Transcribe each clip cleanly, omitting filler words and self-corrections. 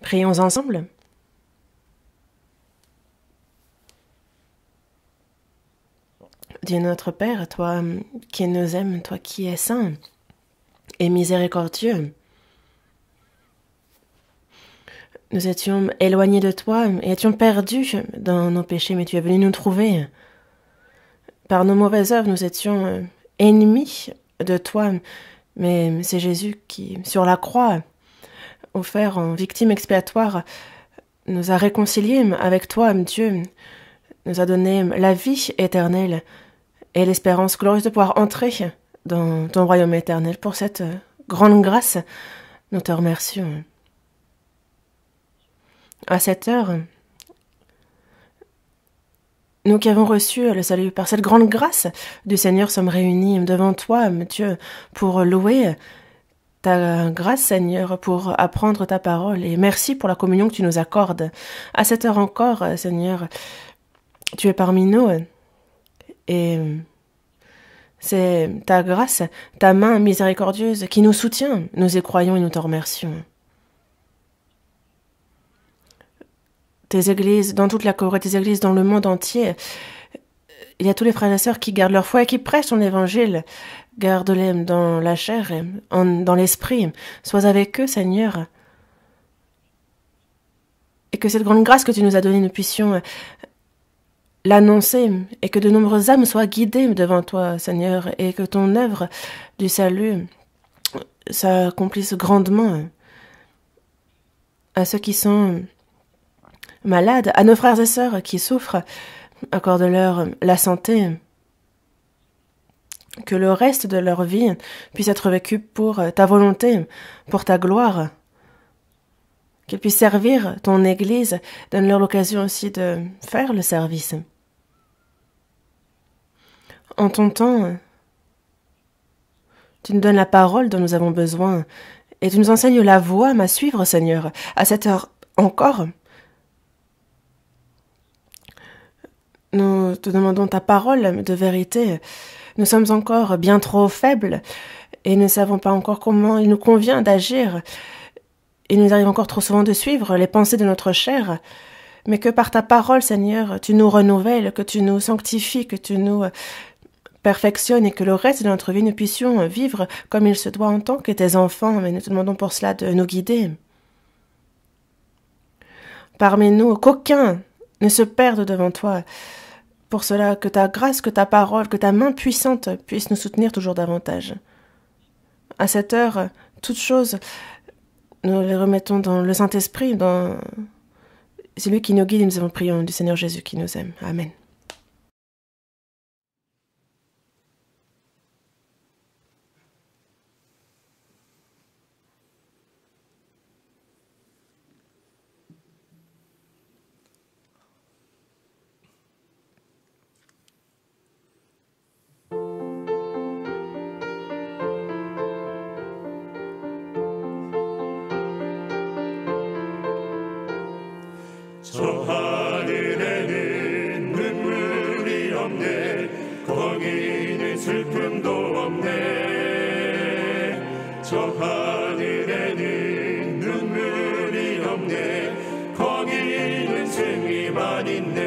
Prions ensemble. Dieu notre Père, toi qui nous aimes, toi qui es saint et miséricordieux, nous étions éloignés de toi et étions perdus dans nos péchés, mais tu es venu nous trouver. Par nos mauvaises œuvres, nous étions ennemis de toi, mais c'est Jésus qui, sur la croix, offert en victime expiatoire, nous a réconciliés avec toi, Dieu, nous a donné la vie éternelle et l'espérance glorieuse de pouvoir entrer dans ton royaume éternel. Pour cette grande grâce, nous te remercions. À cette heure, nous qui avons reçu le salut par cette grande grâce du Seigneur sommes réunis devant toi, Dieu, pour louer ta grâce, Seigneur, pour apprendre ta parole. Et merci pour la communion que tu nous accordes. À cette heure encore, Seigneur, tu es parmi nous et c'est ta grâce, ta main miséricordieuse qui nous soutient. Nous y croyons et nous te remercions. Tes églises dans toute la Corée, tes églises dans le monde entier, il y a tous les frères et sœurs qui gardent leur foi et qui prêchent ton évangile. Garde-les dans la chair et dans l'esprit. Sois avec eux, Seigneur. Et que cette grande grâce que tu nous as donnée, nous puissions l'annoncer et que de nombreuses âmes soient guidées devant toi, Seigneur, et que ton œuvre du salut s'accomplisse grandement à ceux qui sont malades, à nos frères et sœurs qui souffrent. Accorde-leur la santé, que le reste de leur vie puisse être vécu pour ta volonté, pour ta gloire, qu'ils puissent servir ton Église, donne-leur l'occasion aussi de faire le service. En ton temps, tu nous donnes la parole dont nous avons besoin et tu nous enseignes la voie à suivre, Seigneur. À cette heure encore, nous te demandons ta parole de vérité. Nous sommes encore bien trop faibles et ne savons pas encore comment il nous convient d'agir. Il nous arrive encore trop souvent de suivre les pensées de notre chair, mais que par ta parole, Seigneur, tu nous renouvelles, que tu nous sanctifies, que tu nous perfectionnes et que le reste de notre vie, nous puissions vivre comme il se doit en tant que tes enfants. Mais nous te demandons pour cela de nous guider. Parmi nous, qu'aucun ne se perde devant toi. Pour cela, que ta grâce, que ta parole, que ta main puissante puisse nous soutenir toujours davantage. À cette heure, toutes choses, nous les remettons dans le Saint-Esprit, dans celui qui nous guide et nous avons prié du Seigneur Jésus qui nous aime. Amen. 저 하늘에는 눈물이 없네 거기는 슬픔도 없네 저 하늘에는 눈물이 없네 거기는 승리만 있네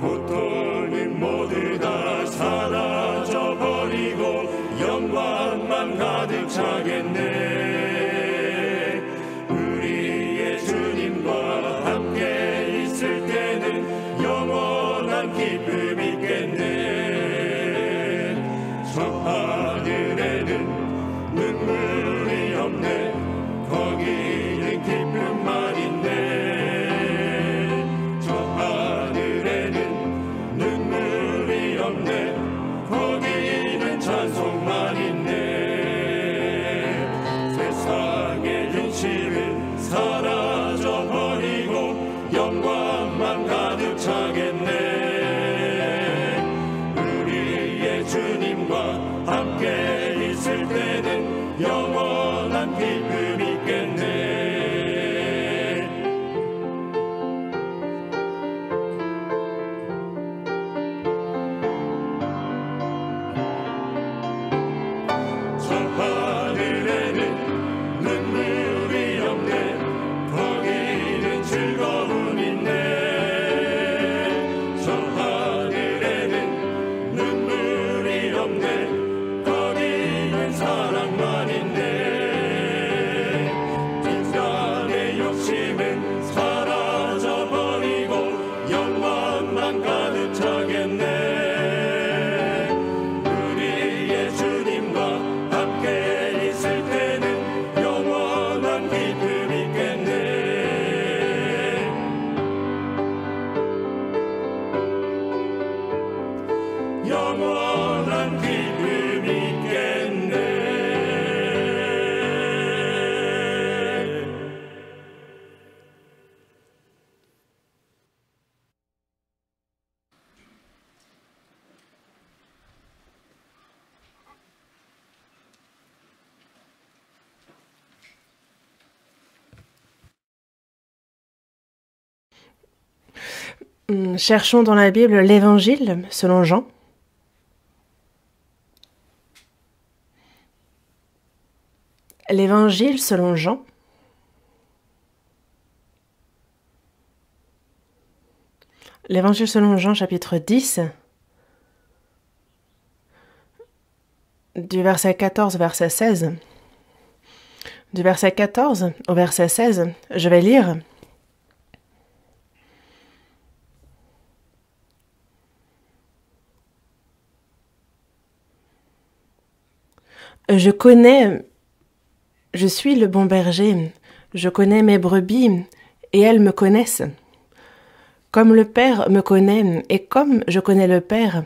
고통은 모두 다 사라져버리고 영광만 가득 차겠네 기쁨 있겠네 저 하늘에는 눈물이 없네 거기는 기쁨만 있네 저 하늘에는 눈물이 없네 거기는 찬송만 있네 세상의 근심은 사라져버리고 영광만 가득 차겠네 영원만 가득 차겠네. 우리 예수님과 함께 있을 때는 영원한 기쁨 있겠네. 영원한 기쁨 있겠네. Cherchons dans la Bible l'Évangile selon Jean. L'Évangile selon Jean. L'Évangile selon Jean, chapitre 10, du verset 14 au verset 16. Du verset 14 au verset 16, je vais lire. Je suis le bon berger, je connais mes brebis, et elles me connaissent. Comme le Père me connaît, et comme je connais le Père,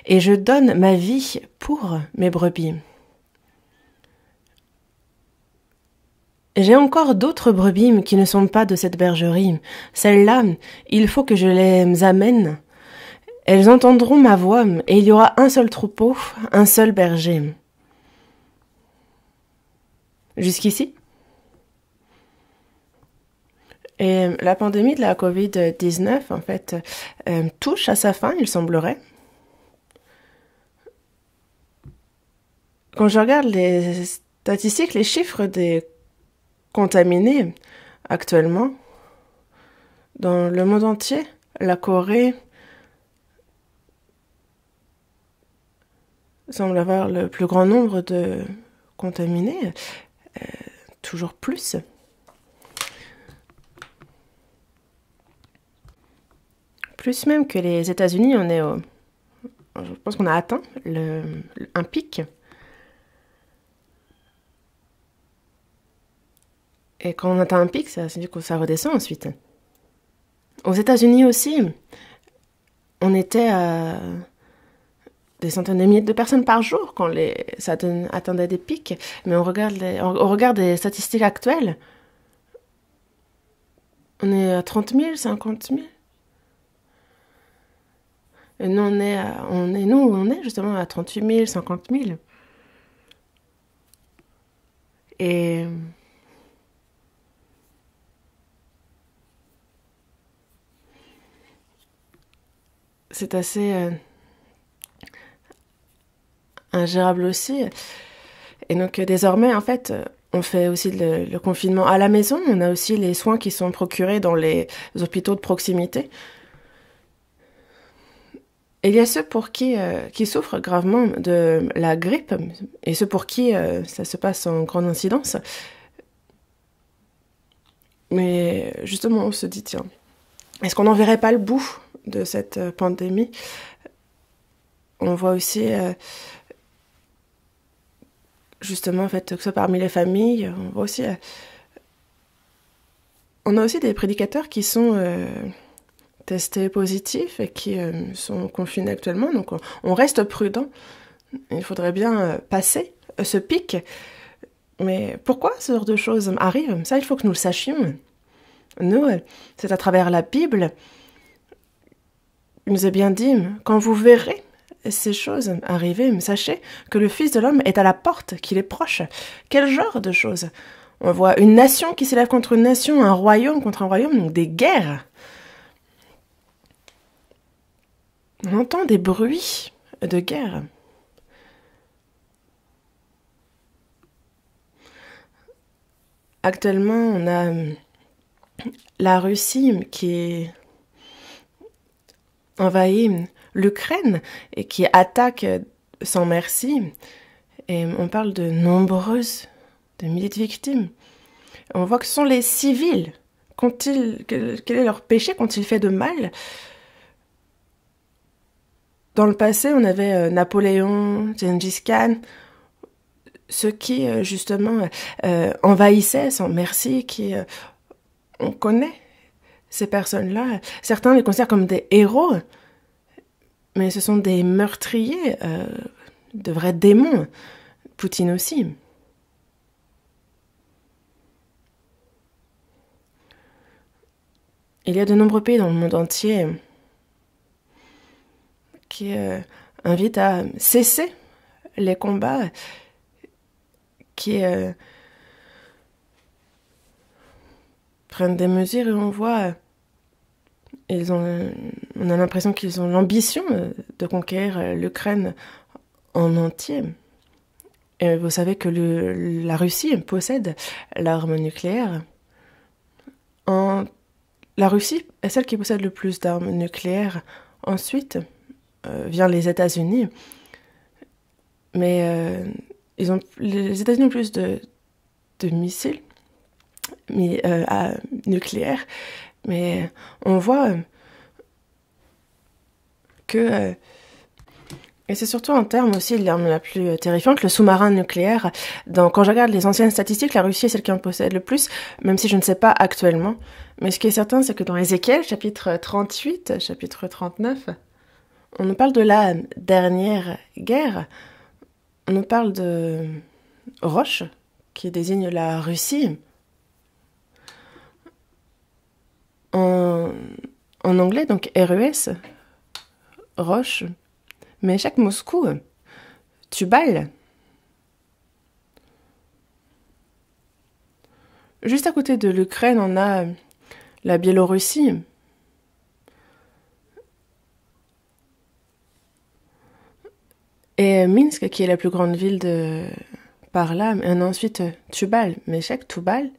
et je donne ma vie pour mes brebis. J'ai encore d'autres brebis qui ne sont pas de cette bergerie. Celles-là, il faut que je les amène. Elles entendront ma voix, et il y aura un seul troupeau, un seul berger. Jusqu'ici. Et la pandémie de la Covid-19, en fait, touche à sa fin, il semblerait. Quand je regarde les statistiques, les chiffres des contaminés actuellement, dans le monde entier, la Corée semble avoir le plus grand nombre de contaminés. Toujours plus. Plus même que les États-Unis, je pense qu'on a atteint un pic. Et quand on atteint un pic, ça veut dire que ça redescend ensuite. Aux États-Unis aussi, on était à des centaines de milliers de personnes par jour quand ça atteindait des pics. Mais on regarde les statistiques actuelles. On est à 30 000, 50 000. Et nous, on est justement à 38 000, 50 000. Et c'est assez ingérable aussi. Et donc désormais, en fait, on fait aussi le confinement à la maison. On a aussi les soins qui sont procurés dans les hôpitaux de proximité. Et il y a ceux pour qui souffrent gravement de la grippe et ceux pour qui ça se passe en grande incidence. Mais justement, on se dit, tiens, est-ce qu'on n'en verrait pas le bout de cette pandémie? On voit aussi, justement, en fait, que ce soit parmi les familles, on a aussi des prédicateurs qui sont testés positifs et qui sont confinés actuellement. Donc, on reste prudent. Il faudrait bien passer ce pic. Mais pourquoi ce genre de choses arrivent? Ça, il faut que nous le sachions. Nous, c'est à travers la Bible. Il nous est bien dit, quand vous verrez ces choses arriver, sachez que le Fils de l'homme est à la porte, qu'il est proche. Quel genre de choses? On voit une nation qui s'élève contre une nation, un royaume contre un royaume, donc des guerres. On entend des bruits de guerre. Actuellement, on a la Russie qui envahit l'Ukraine et qui attaque sans merci. Et on parle de milliers de victimes. On voit que ce sont les civils. Quel est leur péché? Qu'ont-ils fait de mal? Dans le passé, on avait Napoléon, Gengis Khan, ceux qui, justement, envahissaient sans merci, qui... on connaît ces personnes-là. Certains les considèrent comme des héros, mais ce sont des meurtriers, de vrais démons. Poutine aussi. Il y a de nombreux pays dans le monde entier qui invitent à cesser les combats, qui prennent des mesures et on voit, on a l'impression qu'ils ont l'ambition de conquérir l'Ukraine en entier. Et vous savez que la Russie possède l'arme nucléaire. La Russie est celle qui possède le plus d'armes nucléaires. Ensuite, vient les États-Unis. Mais les États-Unis ont plus de missiles nucléaires. Mais on voit que... et c'est surtout en termes aussi de l'arme la plus terrifiante, le sous-marin nucléaire. Quand je regarde les anciennes statistiques, la Russie est celle qui en possède le plus, même si je ne sais pas actuellement. Mais ce qui est certain, c'est que dans Ézéchiel, chapitre 38, chapitre 39, on nous parle de la dernière guerre. On nous parle de Rosh, qui désigne la Russie. En anglais, donc RES, Rosh. Mais chaque Moscou, Tubal. Juste à côté de l'Ukraine, on a la Biélorussie. Et Minsk, qui est la plus grande ville par là, et ensuite Tubal, Meshek, Tubal.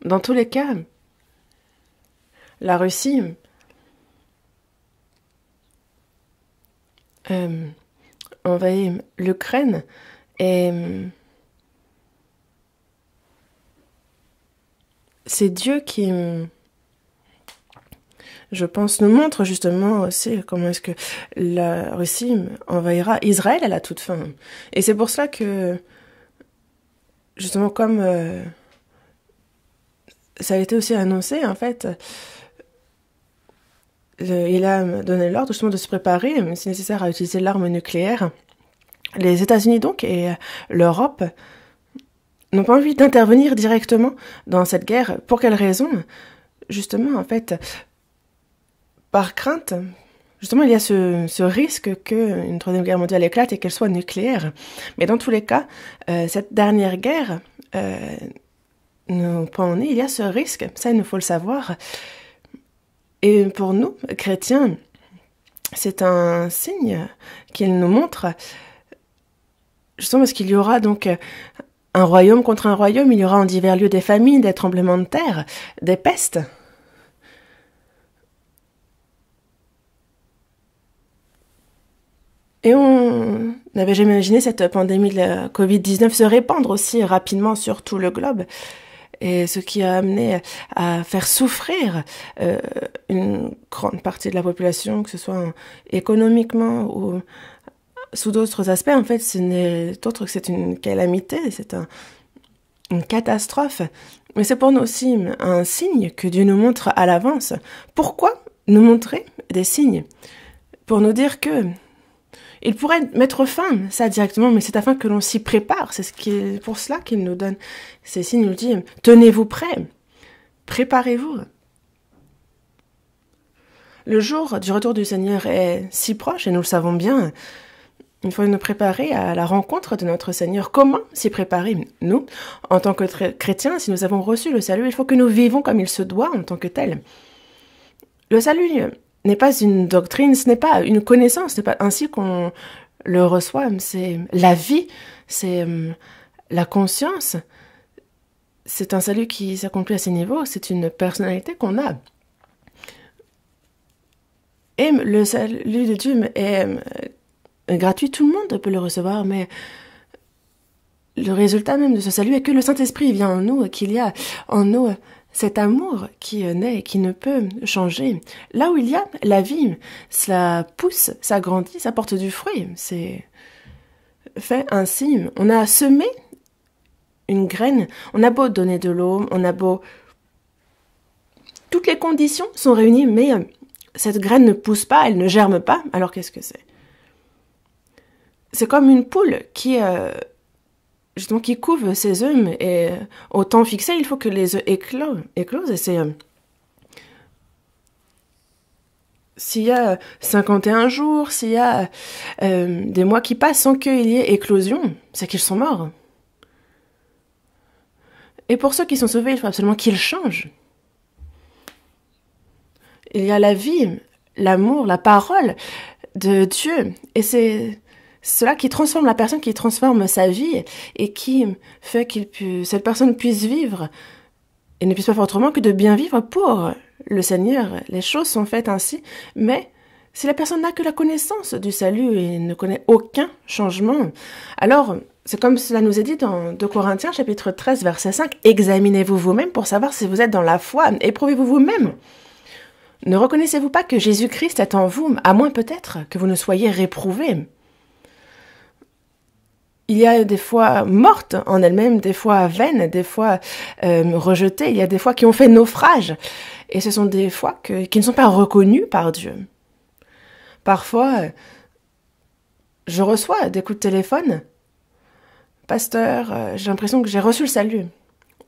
Dans tous les cas, la Russie envahit l'Ukraine et c'est Dieu qui, je pense, nous montre justement aussi comment est-ce que la Russie envahira Israël à la toute fin. Et c'est pour cela que, justement, comme ça a été aussi annoncé, en fait, il a donné l'ordre justement de se préparer, si nécessaire, à utiliser l'arme nucléaire. Les États-Unis donc et l'Europe n'ont pas envie d'intervenir directement dans cette guerre. Pour quelle raison? Justement, en fait, par crainte. Justement, il y a ce risque qu'une troisième guerre mondiale éclate et qu'elle soit nucléaire. Mais dans tous les cas, cette dernière guerre nous prend au nez. Il y a ce risque, ça il nous faut le savoir. Et pour nous, chrétiens, c'est un signe qu'il nous montre, justement parce qu'il y aura donc un royaume contre un royaume, il y aura en divers lieux des famines, des tremblements de terre, des pestes. Et on n'avait jamais imaginé cette pandémie de la Covid-19 se répandre aussi rapidement sur tout le globe. Et ce qui a amené à faire souffrir une grande partie de la population, que ce soit économiquement ou sous d'autres aspects, en fait, ce n'est autre que c'est une calamité, c'est une catastrophe. Mais c'est pour nous aussi un signe que Dieu nous montre à l'avance. Pourquoi nous montrer des signes? Pour nous dire que il pourrait mettre fin, ça directement, mais c'est afin que l'on s'y prépare. C'est pour cela qu'il nous donne ces signes. Il nous dit, tenez-vous prêts, préparez-vous. Le jour du retour du Seigneur est si proche, et nous le savons bien. Il faut nous préparer à la rencontre de notre Seigneur. Comment s'y préparer? Nous, en tant que chrétiens, si nous avons reçu le salut, il faut que nous vivons comme il se doit en tant que tel. Le salut n'est pas une doctrine, ce n'est pas une connaissance, ce n'est pas ainsi qu'on le reçoit, c'est la vie, c'est la conscience, c'est un salut qui s'accomplit à ces niveaux, c'est une personnalité qu'on a. Et le salut de Dieu est gratuit, tout le monde peut le recevoir, mais le résultat même de ce salut est que le Saint-Esprit vient en nous, qu'il y a en nous Cet amour qui naît et qui ne peut changer. Là où il y a la vie, cela pousse, ça grandit, ça porte du fruit. C'est fait ainsi. On a semé une graine, on a beau donner de l'eau, on a beau... Toutes les conditions sont réunies, mais cette graine ne pousse pas, elle ne germe pas. Alors qu'est-ce que c'est? C'est comme une poule justement qui couve ses œufs et au temps fixé, il faut que les œufs éclosent et c'est s'il y a 51 jours, s'il y a des mois qui passent sans qu'il y ait éclosion, c'est qu'ils sont morts. Et pour ceux qui sont sauvés, il faut absolument qu'ils changent. Il y a la vie, l'amour, la parole de Dieu et c'est cela qui transforme la personne, qui transforme sa vie et qui fait cette personne puisse vivre et ne puisse pas faire autrement que de bien vivre pour le Seigneur. Les choses sont faites ainsi, mais si la personne n'a que la connaissance du salut et ne connaît aucun changement, alors c'est comme cela nous est dit dans 2 Corinthiens chapitre 13 verset 5, examinez-vous vous-même pour savoir si vous êtes dans la foi, éprouvez-vous vous-même. Ne reconnaissez-vous pas que Jésus-Christ est en vous, à moins peut-être que vous ne soyez réprouvés? Il y a des fois mortes en elles-mêmes, des fois vaines, des fois rejetées, il y a des fois qui ont fait naufrage. Et ce sont des fois qui ne sont pas reconnues par Dieu. Parfois, je reçois des coups de téléphone. Pasteur, j'ai l'impression que j'ai reçu le salut.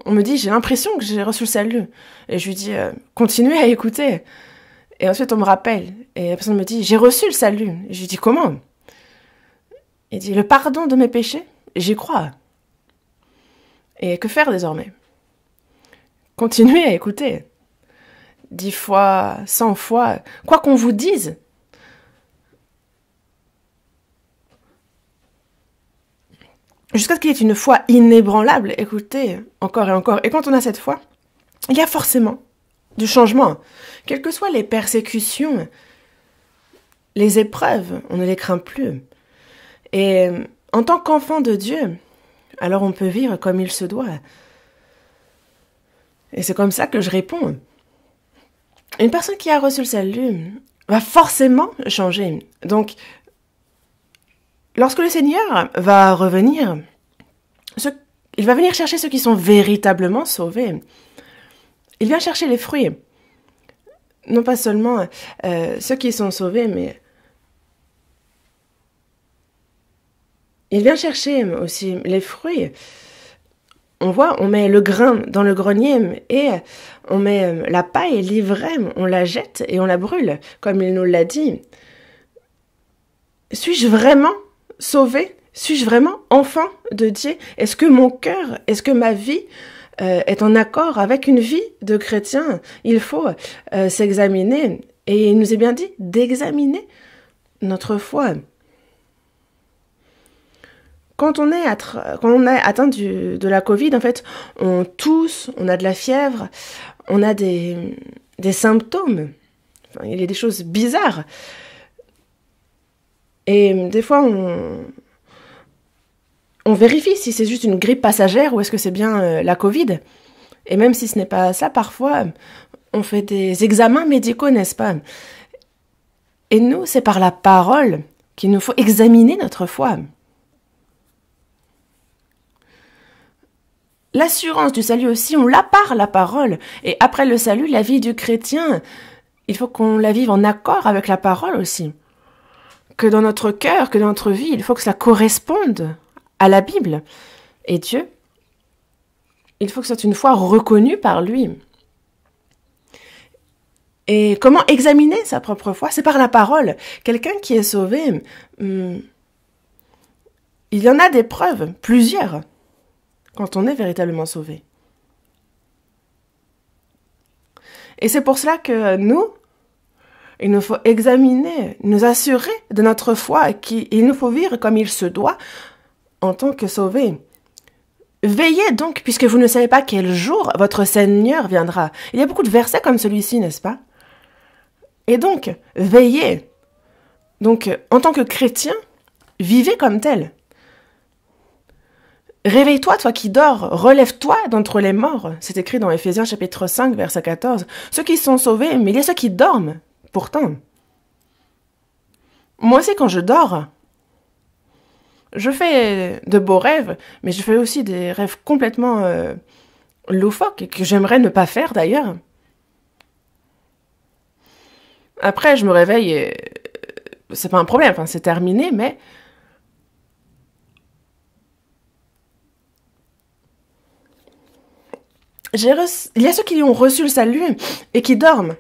On me dit, j'ai l'impression que j'ai reçu le salut. Et je lui dis, continuez à écouter. Et ensuite, on me rappelle. Et la personne me dit, j'ai reçu le salut. Et je lui dis, comment? Il dit, le pardon de mes péchés, j'y crois. Et que faire désormais? Continuez à écouter. 10 fois, 100 fois, quoi qu'on vous dise. Jusqu'à ce qu'il y ait une foi inébranlable, écoutez, encore et encore. Et quand on a cette foi, il y a forcément du changement. Quelles que soient les persécutions, les épreuves, on ne les craint plus. Et en tant qu'enfant de Dieu, alors on peut vivre comme il se doit. Et c'est comme ça que je réponds. Une personne qui a reçu le salut va forcément changer. Donc, lorsque le Seigneur va revenir, il va venir chercher ceux qui sont véritablement sauvés. Il vient chercher les fruits. Non pas seulement ceux qui sont sauvés, mais il vient chercher aussi les fruits. On voit, on met le grain dans le grenier et on met la paille, l'ivraie, on la jette et on la brûle, comme il nous l'a dit. Suis-je vraiment sauvé? Suis-je vraiment enfant de Dieu? Est-ce que mon cœur, est-ce que ma vie est en accord avec une vie de chrétien? Il faut s'examiner. Et il nous est bien dit d'examiner notre foi. Quand on est atteint de la Covid, en fait, on tousse, on a de la fièvre, on a des symptômes. Enfin, il y a des choses bizarres. Et des fois, on vérifie si c'est juste une grippe passagère ou est-ce que c'est bien la Covid. Et même si ce n'est pas ça, parfois, on fait des examens médicaux, n'est-ce pas? Et nous, c'est par la parole qu'il nous faut examiner notre foi. L'assurance du salut aussi, on l'a par la parole. Et après le salut, la vie du chrétien, il faut qu'on la vive en accord avec la parole aussi. Que dans notre cœur, que dans notre vie, il faut que cela corresponde à la Bible. Et Dieu, il faut que ce soit une foi reconnue par lui. Et comment examiner sa propre foi? C'est par la parole. Quelqu'un qui est sauvé, il y en a des preuves, plusieurs, quand on est véritablement sauvé. Et c'est pour cela que nous, il nous faut examiner, nous assurer de notre foi, il nous faut vivre comme il se doit en tant que sauvés. Veillez donc, puisque vous ne savez pas quel jour votre Seigneur viendra. Il y a beaucoup de versets comme celui-ci, n'est-ce pas? Et donc, veillez. Donc, en tant que chrétien, vivez comme tel. Réveille-toi, toi qui dors, relève-toi d'entre les morts. C'est écrit dans Éphésiens chapitre 5, verset 14. Ceux qui sont sauvés, mais il y a ceux qui dorment. Pourtant, moi aussi quand je dors, je fais de beaux rêves, mais je fais aussi des rêves complètement loufoques que j'aimerais ne pas faire d'ailleurs. Après, je me réveille et c'est pas un problème, enfin, c'est terminé, mais il y a ceux qui ont reçu le salut et qui dorment.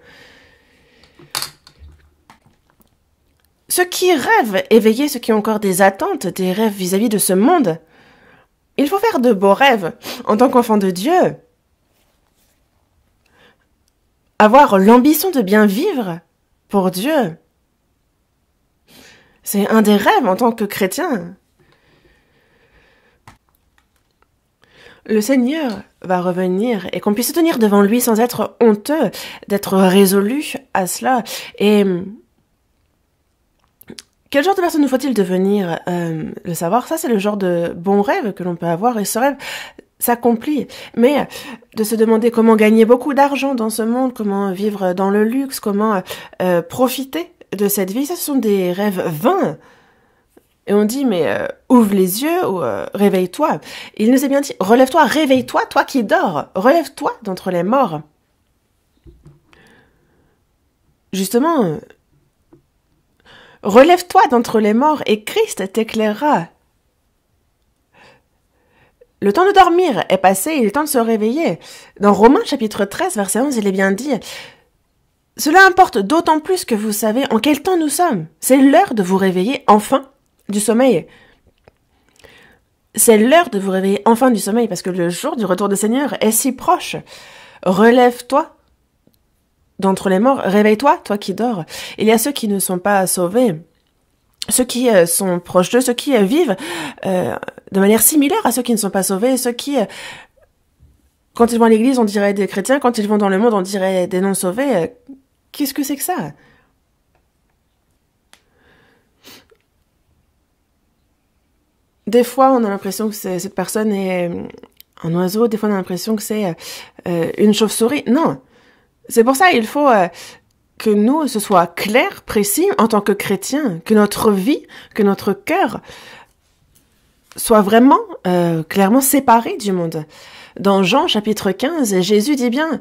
Ceux qui rêvent éveillés, ceux qui ont encore des attentes, des rêves vis-à-vis de ce monde, il faut faire de beaux rêves en tant qu'enfant de Dieu. Avoir l'ambition de bien vivre pour Dieu. C'est un des rêves en tant que chrétien. Le Seigneur va revenir et qu'on puisse se tenir devant lui sans être honteux, d'être résolu à cela. Et quel genre de personne nous faut-il devenir? Le savoir, ça c'est le genre de bon rêve que l'on peut avoir et ce rêve s'accomplit. Mais de se demander comment gagner beaucoup d'argent dans ce monde, comment vivre dans le luxe, comment profiter de cette vie, ça ce sont des rêves vains. Et on dit, mais ouvre les yeux ou réveille-toi. Il nous est bien dit, relève-toi, réveille-toi, toi qui dors. Relève-toi d'entre les morts. Justement, relève-toi d'entre les morts et Christ t'éclairera. Le temps de dormir est passé, il est temps de se réveiller. Dans Romains chapitre 13, verset 11, il est bien dit, « Cela importe d'autant plus que vous savez en quel temps nous sommes. C'est l'heure de vous réveiller enfin du sommeil. » C'est l'heure de vous réveiller enfin du sommeil parce que le jour du retour du Seigneur est si proche. Relève-toi d'entre les morts, réveille-toi, toi qui dors. Il y a ceux qui ne sont pas sauvés, ceux qui sont proches d'eux, ceux qui vivent de manière similaire à ceux qui ne sont pas sauvés, ceux qui, quand ils vont à l'église, on dirait des chrétiens, quand ils vont dans le monde, on dirait des non-sauvés. Qu'est-ce que c'est que ça? Des fois, on a l'impression que cette personne est un oiseau, des fois on a l'impression que c'est une chauve-souris. Non, c'est pour ça il faut que nous, ce soit clair, précis, en tant que chrétiens, que notre vie, que notre cœur soit vraiment clairement séparé du monde. Dans Jean chapitre 15, Jésus dit bien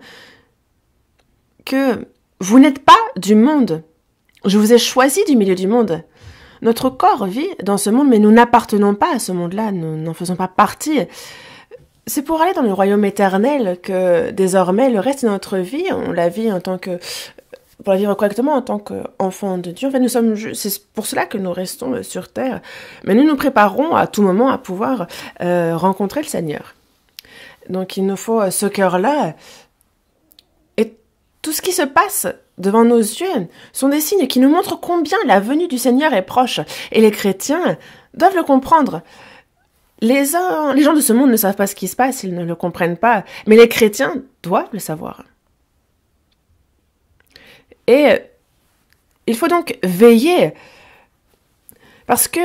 que vous n'êtes pas du monde. Je vous ai choisi du milieu du monde. Notre corps vit dans ce monde, mais nous n'appartenons pas à ce monde-là, nous n'en faisons pas partie. C'est pour aller dans le royaume éternel que désormais le reste de notre vie, on la vit en tant que, pour la vivre correctement en tant qu'enfant de Dieu. En fait, c'est pour cela que nous restons sur terre. Mais nous nous préparons à tout moment à pouvoir rencontrer le Seigneur. Donc il nous faut ce cœur-là. Et tout ce qui se passe devant nos yeux sont des signes qui nous montrent combien la venue du Seigneur est proche. Et les chrétiens doivent le comprendre. Les gens de ce monde ne savent pas ce qui se passe, ils ne le comprennent pas. Mais les chrétiens doivent le savoir. Et il faut donc veiller. Parce que,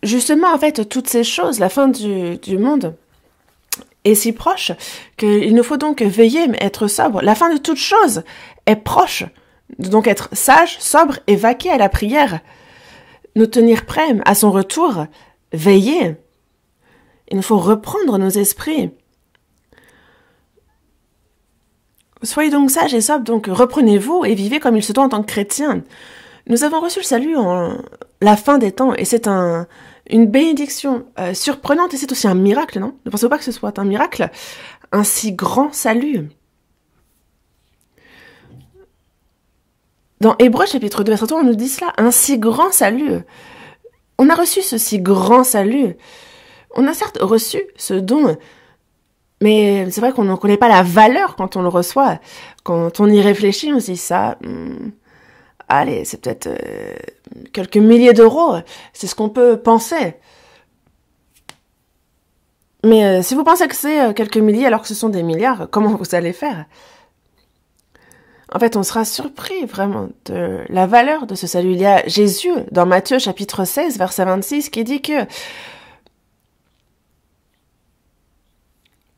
justement, en fait, toutes ces choses, la fin du monde est si proche qu'il nous faut donc veiller, mais être sobre. La fin de toute chose est proche. Donc être sage, sobre et vaquer à la prière. Nous tenir prêts à son retour, veiller. Il nous faut reprendre nos esprits. Soyez donc sages et sobres, donc reprenez-vous et vivez comme il se doit en tant que chrétien. Nous avons reçu le salut en la fin des temps et c'est une bénédiction surprenante et c'est aussi un miracle, non? Ne pensez pas que ce soit un miracle? Un si grand salut. Dans Hébreux chapitre 2, verset 3, on nous dit cela, un si grand salut. On a reçu ce si grand salut. On a certes reçu ce don, mais c'est vrai qu'on ne connaît pas la valeur quand on le reçoit. Quand on y réfléchit, on se dit ça, allez, c'est peut-être quelques milliers d'euros, c'est ce qu'on peut penser. Mais si vous pensez que c'est quelques milliers alors que ce sont des milliards, comment vous allez faire? En fait, on sera surpris vraiment de la valeur de ce salut. Il y a Jésus dans Matthieu chapitre 16, verset 26, qui dit que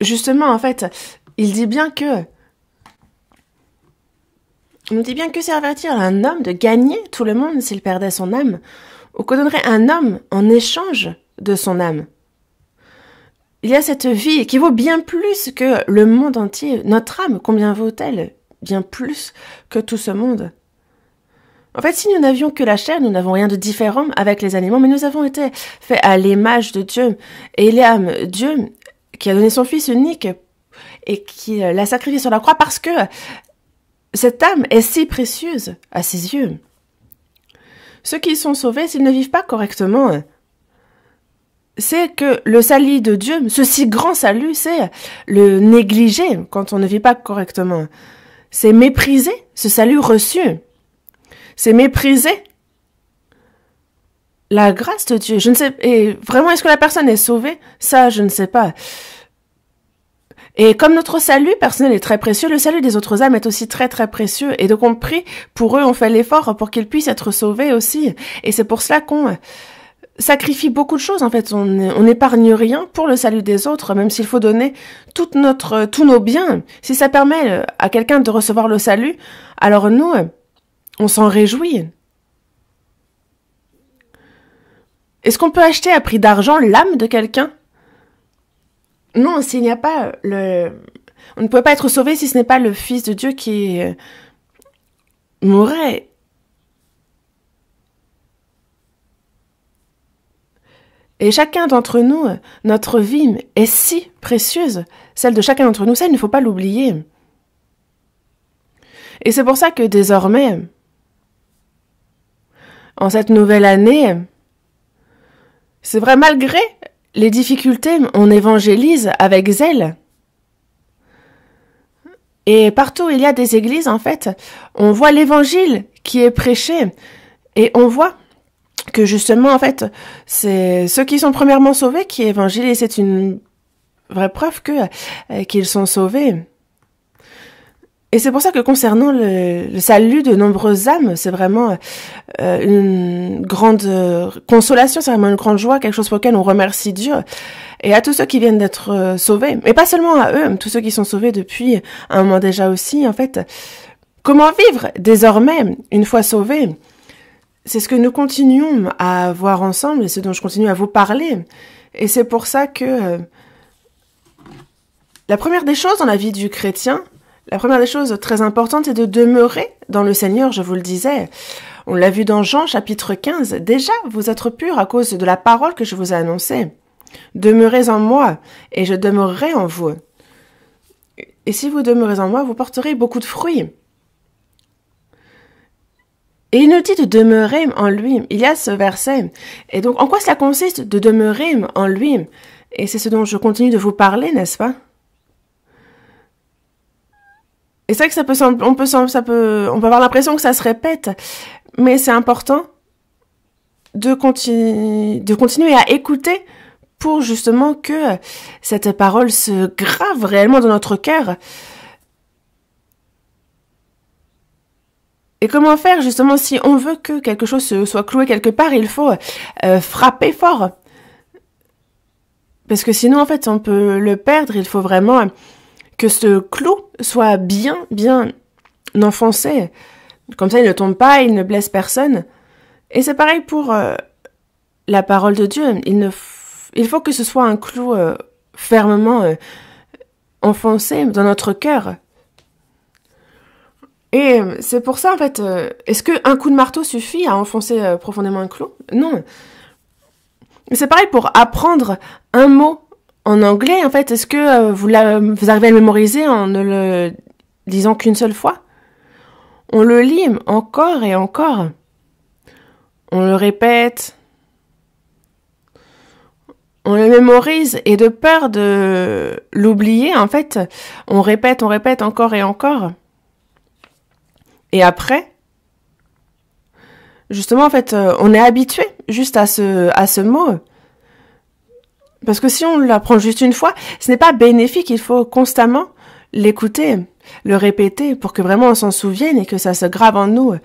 justement, en fait, il dit bien que... On dit bien que servirait-il à un homme de gagner tout le monde s'il perdait son âme, ou que donnerait un homme en échange de son âme. Il y a cette vie qui vaut bien plus que le monde entier. Notre âme, combien vaut-elle? Bien plus que tout ce monde. En fait, si nous n'avions que la chair, nous n'avons rien de différent avec les animaux, mais nous avons été faits à l'image de Dieu. Et il y a Dieu qui a donné son Fils unique et qui l'a sacrifié sur la croix parce que cette âme est si précieuse à ses yeux. Ceux qui sont sauvés, s'ils ne vivent pas correctement, c'est que le salut de Dieu, ce si grand salut, c'est le négliger quand on ne vit pas correctement. C'est mépriser ce salut reçu. C'est mépriser la grâce de Dieu. Je ne sais, et vraiment, est-ce que la personne est sauvée? Ça, je ne sais pas. Et comme notre salut personnel est très précieux, le salut des autres âmes est aussi très très précieux. Et donc on prie pour eux, on fait l'effort pour qu'ils puissent être sauvés aussi. Et c'est pour cela qu'on sacrifie beaucoup de choses. En fait, on n'épargne rien pour le salut des autres, même s'il faut donner tous nos biens. Si ça permet à quelqu'un de recevoir le salut, alors nous, on s'en réjouit. Est-ce qu'on peut acheter à prix d'argent l'âme de quelqu'un? Non, s'il n'y a pas on ne peut pas être sauvé si ce n'est pas le Fils de Dieu qui mourrait. Et chacun d'entre nous, notre vie est si précieuse, celle de chacun d'entre nous, ça il ne faut pas l'oublier. Et c'est pour ça que désormais, en cette nouvelle année, c'est vrai, malgré les difficultés, on évangélise avec zèle. Et partout où il y a des églises, en fait, on voit l'évangile qui est prêché. Et on voit que justement, en fait, c'est ceux qui sont premièrement sauvés qui évangélisent. C'est une vraie preuve qu'ils sont sauvés. Et c'est pour ça que concernant le salut de nombreuses âmes, c'est vraiment une grande consolation, c'est vraiment une grande joie, quelque chose pour lequel on remercie Dieu. Et à tous ceux qui viennent d'être sauvés, mais pas seulement à eux, tous ceux qui sont sauvés depuis un moment déjà aussi, en fait. Comment vivre désormais, une fois sauvés? C'est ce que nous continuons à voir ensemble et ce dont je continue à vous parler. Et c'est pour ça que la première des choses dans la vie du chrétien, la première des choses très importantes est de demeurer dans le Seigneur, je vous le disais. On l'a vu dans Jean chapitre 15. Déjà, vous êtes purs à cause de la parole que je vous ai annoncée. Demeurez en moi et je demeurerai en vous. Et si vous demeurez en moi, vous porterez beaucoup de fruits. Et il nous dit de demeurer en lui. Il y a ce verset. Et donc, en quoi cela consiste de demeurer en lui? Et c'est ce dont je continue de vous parler, n'est-ce pas? Et c'est vrai que on peut avoir l'impression que ça se répète, mais c'est important de continuer à écouter pour justement que cette parole se grave réellement dans notre cœur. Et comment faire justement si on veut que quelque chose soit cloué quelque part, il faut frapper fort. Parce que sinon, en fait, on peut le perdre, il faut vraiment que ce clou soit bien enfoncé. Comme ça, il ne tombe pas, il ne blesse personne. Et c'est pareil pour la parole de Dieu. Il faut que ce soit un clou fermement enfoncé dans notre cœur. Et c'est pour ça, en fait, est-ce qu'un coup de marteau suffit à enfoncer profondément un clou? Non. C'est pareil pour apprendre un mot en anglais, en fait, est-ce que vous arrivez à le mémoriser en ne le disant qu'une seule fois? On le lit encore et encore. On le répète. On le mémorise et de peur de l'oublier, en fait, on répète encore et encore. Et après, justement, en fait, on est habitué juste à ce mot. Parce que si on l'apprend juste une fois, ce n'est pas bénéfique, il faut constamment l'écouter, le répéter pour que vraiment on s'en souvienne et que ça se grave en nous.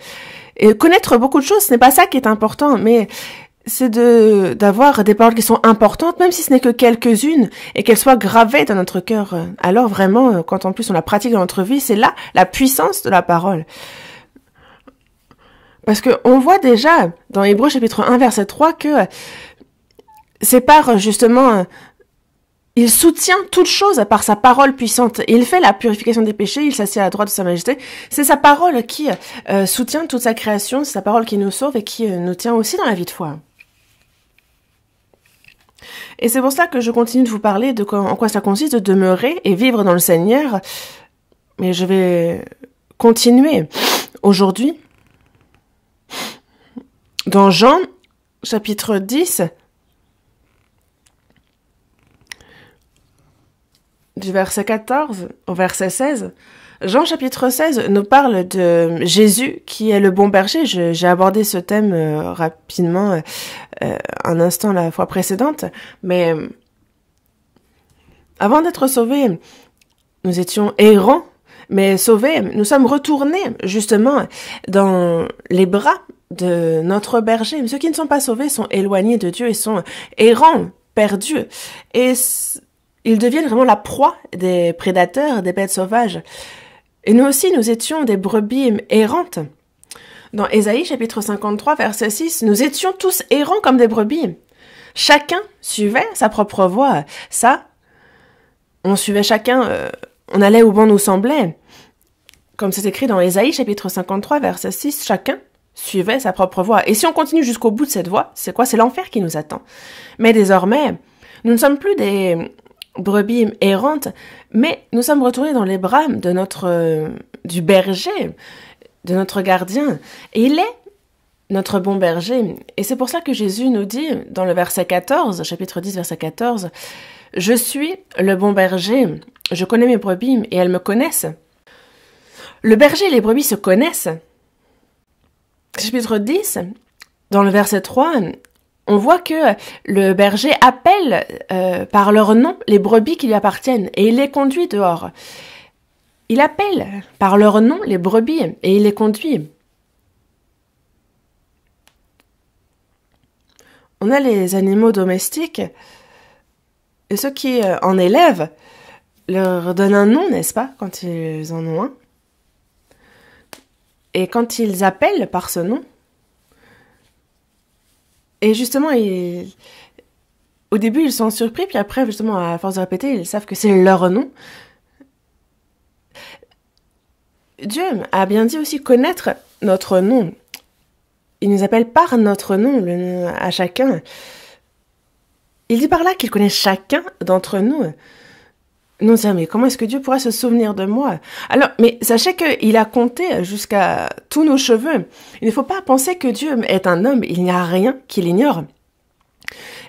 Et connaître beaucoup de choses, ce n'est pas ça qui est important, mais c'est d'avoir des paroles qui sont importantes, même si ce n'est que quelques-unes, et qu'elles soient gravées dans notre cœur. Alors vraiment, quand en plus on la pratique dans notre vie, c'est là la puissance de la parole. Parce que on voit déjà dans Hébreux chapitre 1 verset 3 que c'est par justement, il soutient toute chose par sa parole puissante. Il fait la purification des péchés, il s'assied à la droite de sa majesté. C'est sa parole qui soutient toute sa création, c'est sa parole qui nous sauve et qui nous tient aussi dans la vie de foi. Et c'est pour ça que je continue de vous parler de en quoi ça consiste de demeurer et vivre dans le Seigneur. Mais je vais continuer aujourd'hui dans Jean, chapitre 10, du verset 14 au verset 16. Jean, chapitre 16, nous parle de Jésus, qui est le bon berger. J'ai abordé ce thème rapidement un instant la fois précédente. Mais avant d'être sauvés, nous étions errants, mais sauvés, nous sommes retournés justement dans les bras de notre berger. Ceux qui ne sont pas sauvés sont éloignés de Dieu et sont errants, perdus. Et ils deviennent vraiment la proie des prédateurs, des bêtes sauvages. Et nous aussi, nous étions des brebis errantes. Dans Ésaïe, chapitre 53, verset 6, nous étions tous errants comme des brebis. Chacun suivait sa propre voie. Ça, on suivait chacun, on allait où bon nous semblait. Comme c'est écrit dans Ésaïe, chapitre 53, verset 6, chacun suivait sa propre voie. Et si on continue jusqu'au bout de cette voie, c'est quoi? C'est l'enfer qui nous attend. Mais désormais, nous ne sommes plus des brebis errantes, mais nous sommes retournés dans les bras de du berger, de notre gardien. Et il est notre bon berger. Et c'est pour ça que Jésus nous dit, dans le verset 14, chapitre 10, verset 14, « Je suis le bon berger, je connais mes brebis et elles me connaissent. » Le berger et les brebis se connaissent. Chapitre 10, dans le verset 3, on voit que le berger appelle par leur nom les brebis qui lui appartiennent et il les conduit dehors. Il appelle par leur nom les brebis et il les conduit. On a les animaux domestiques et ceux qui en élèvent leur donnent un nom, n'est-ce pas, quand ils en ont un. Et quand ils appellent par ce nom, et justement, au début, ils sont surpris, puis après, justement, à force de répéter, ils savent que c'est leur nom. Dieu a bien dit aussi connaître notre nom. Il nous appelle par notre nom, à chacun. Il dit par là qu'il connaît chacun d'entre nous. Nous disons, mais comment est-ce que Dieu pourrait se souvenir de moi? Alors, mais sachez qu'il a compté jusqu'à tous nos cheveux. Il ne faut pas penser que Dieu est un homme, il n'y a rien qu'il ignore.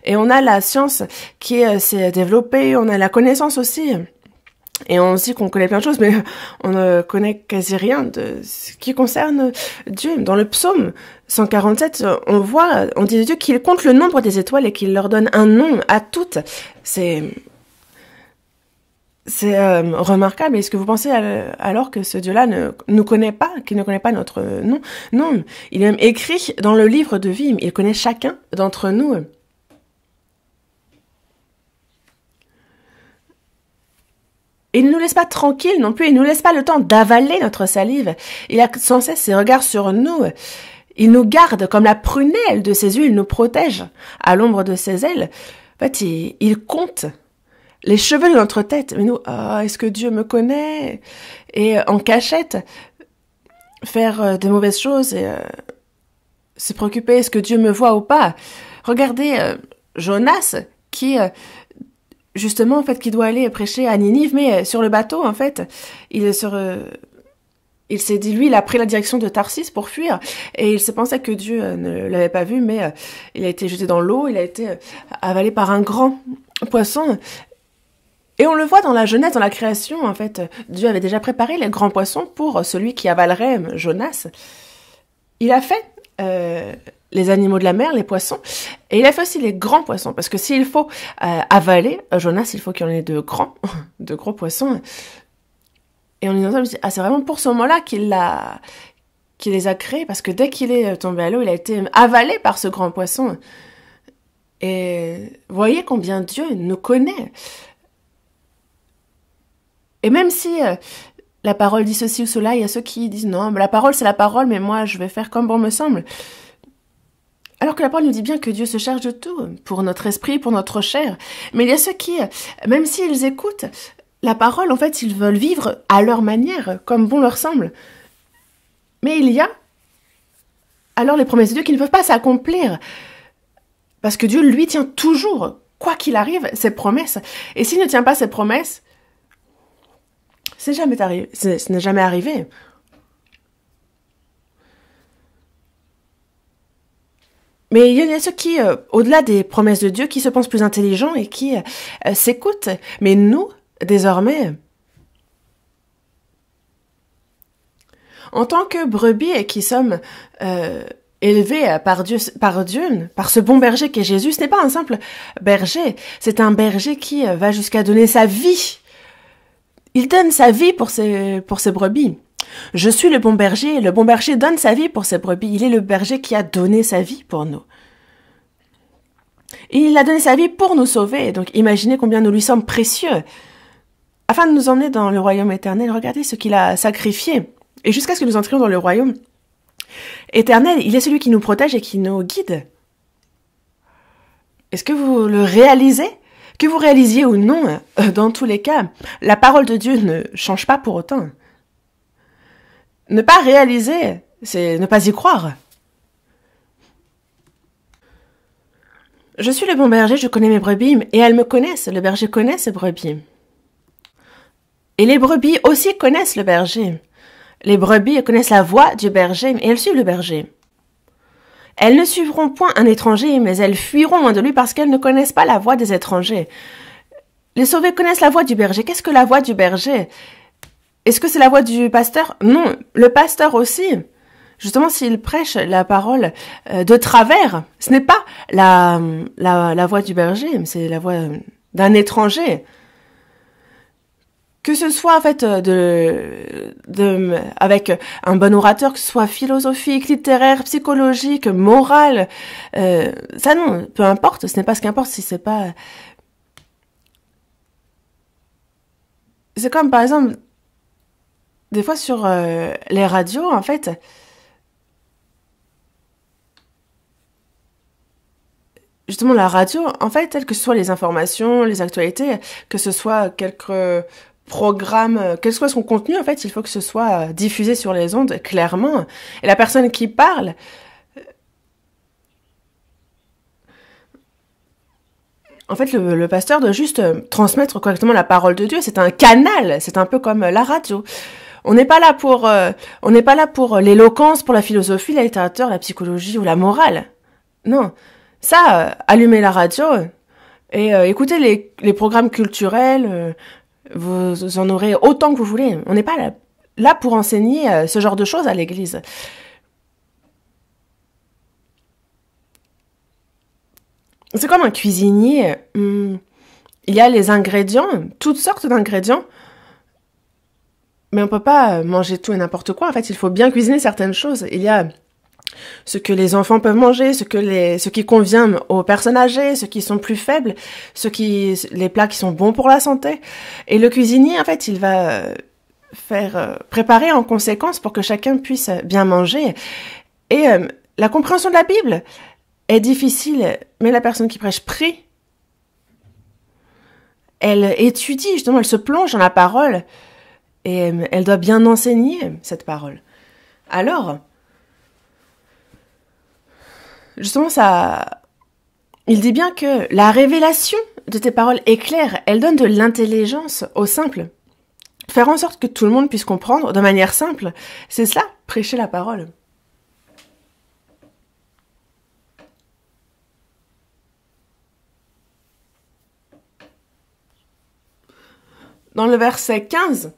Et on a la science qui s'est développée, on a la connaissance aussi. Et on se dit qu'on connaît plein de choses, mais on ne connaît quasi rien de ce qui concerne Dieu. Dans le psaume 147, on dit de Dieu qu'il compte le nombre des étoiles et qu'il leur donne un nom à toutes. C'est remarquable. Est-ce que vous pensez alors que ce Dieu-là ne nous connaît pas, qu'il ne connaît pas notre nom? Non, il est même écrit dans le livre de vie. Il connaît chacun d'entre nous. Et il ne nous laisse pas tranquilles non plus. Il ne nous laisse pas le temps d'avaler notre salive. Il a sans cesse ses regards sur nous. Il nous garde comme la prunelle de ses yeux. Il nous protège à l'ombre de ses ailes. En fait, il compte les cheveux de notre tête. Mais nous, est-ce que Dieu me connaît? Et en cachette, faire de mauvaises choses et se préoccuper, est-ce que Dieu me voit ou pas? Regardez Jonas qui, justement, en fait, qui doit aller prêcher à Ninive, mais sur le bateau, en fait, il s'est dit, lui, il a pris la direction de Tarsis pour fuir, et il se pensait que Dieu ne l'avait pas vu, mais il a été jeté dans l'eau, il a été avalé par un grand poisson. Et on le voit dans la Genèse, dans la création, en fait. Dieu avait déjà préparé les grands poissons pour celui qui avalerait Jonas. Il a fait les animaux de la mer, les poissons, et il a fait aussi les grands poissons, parce que s'il faut avaler Jonas, il faut qu'il y en ait de gros poissons. Et on est ensemble, c'est vraiment pour ce moment-là qu'il les a créés, parce que dès qu'il est tombé à l'eau, il a été avalé par ce grand poisson. Et voyez combien Dieu nous connaît. Et même si la parole dit ceci ou cela, il y a ceux qui disent non, mais la parole c'est la parole, mais moi je vais faire comme bon me semble. Alors que la parole nous dit bien que Dieu se charge de tout, pour notre esprit, pour notre chair. Mais il y a ceux qui, même s'ils écoutent la parole, en fait, ils veulent vivre à leur manière, comme bon leur semble. Mais il y a alors les promesses de Dieu qui ne peuvent pas s'accomplir. Parce que Dieu, lui, tient toujours, quoi qu'il arrive, ses promesses. Et s'il ne tient pas ses promesses, ce n'est jamais arrivé. Mais il y a ceux qui, au-delà des promesses de Dieu, qui se pensent plus intelligents et qui s'écoutent. Mais nous, désormais, en tant que brebis qui sommes élevés par Dieu, par ce bon berger qui est Jésus, ce n'est pas un simple berger, c'est un berger qui va jusqu'à donner sa vie. Il donne sa vie pour ses brebis. Je suis le bon berger donne sa vie pour ses brebis. Il est le berger qui a donné sa vie pour nous. Et il a donné sa vie pour nous sauver. Donc imaginez combien nous lui sommes précieux. Afin de nous emmener dans le royaume éternel, regardez ce qu'il a sacrifié. Et jusqu'à ce que nous entrions dans le royaume éternel, il est celui qui nous protège et qui nous guide. Est-ce que vous le réalisez ? Que vous réalisiez ou non, dans tous les cas, la parole de Dieu ne change pas pour autant. Ne pas réaliser, c'est ne pas y croire. Je suis le bon berger, je connais mes brebis, et elles me connaissent. Le berger connaît ses brebis. Et les brebis aussi connaissent le berger. Les brebis connaissent la voix du berger, et elles suivent le berger. Elles ne suivront point un étranger, mais elles fuiront loin de lui parce qu'elles ne connaissent pas la voix des étrangers. Les sauvés connaissent la voix du berger. Qu'est-ce que la voix du berger ? Est-ce que c'est la voix du pasteur ? Non, le pasteur aussi. Justement, s'il prêche la parole de travers, ce n'est pas la voix du berger, c'est la voix d'un étranger. Que ce soit en fait avec un bon orateur, que ce soit philosophique, littéraire, psychologique, moral, ça non, peu importe. Ce n'est pas ce qui importe si c'est pas. C'est comme par exemple. Des fois, sur les radios, en fait, justement, la radio, en fait, telles que ce soit les informations, les actualités, que ce soit quelques programmes, quel que soit son contenu, en fait, il faut que ce soit diffusé sur les ondes, clairement. Et la personne qui parle, en fait, le pasteur doit juste transmettre correctement la parole de Dieu. C'est un canal, c'est un peu comme la radio. On n'est pas là pour l'éloquence, pour la philosophie, la littérature, la psychologie ou la morale. Non. Ça, allumez la radio et écoutez les programmes culturels, vous en aurez autant que vous voulez. On n'est pas là pour enseigner ce genre de choses à l'église. C'est comme un cuisinier. Il y a les ingrédients, toutes sortes d'ingrédients. Mais on peut pas manger tout et n'importe quoi. En fait, il faut bien cuisiner certaines choses. Il y a ce que les enfants peuvent manger, ce qui convient aux personnes âgées, ceux qui sont plus faibles, les plats qui sont bons pour la santé. Et le cuisinier, en fait, il va préparer en conséquence pour que chacun puisse bien manger. Et la compréhension de la Bible est difficile, mais la personne qui prêche prie. Elle étudie, justement, elle se plonge dans la parole. Et elle doit bien enseigner cette parole. Alors, justement, il dit bien que la révélation de tes paroles est claire. Elle donne de l'intelligence au simple. Faire en sorte que tout le monde puisse comprendre de manière simple. C'est cela, prêcher la parole. Dans le verset 15,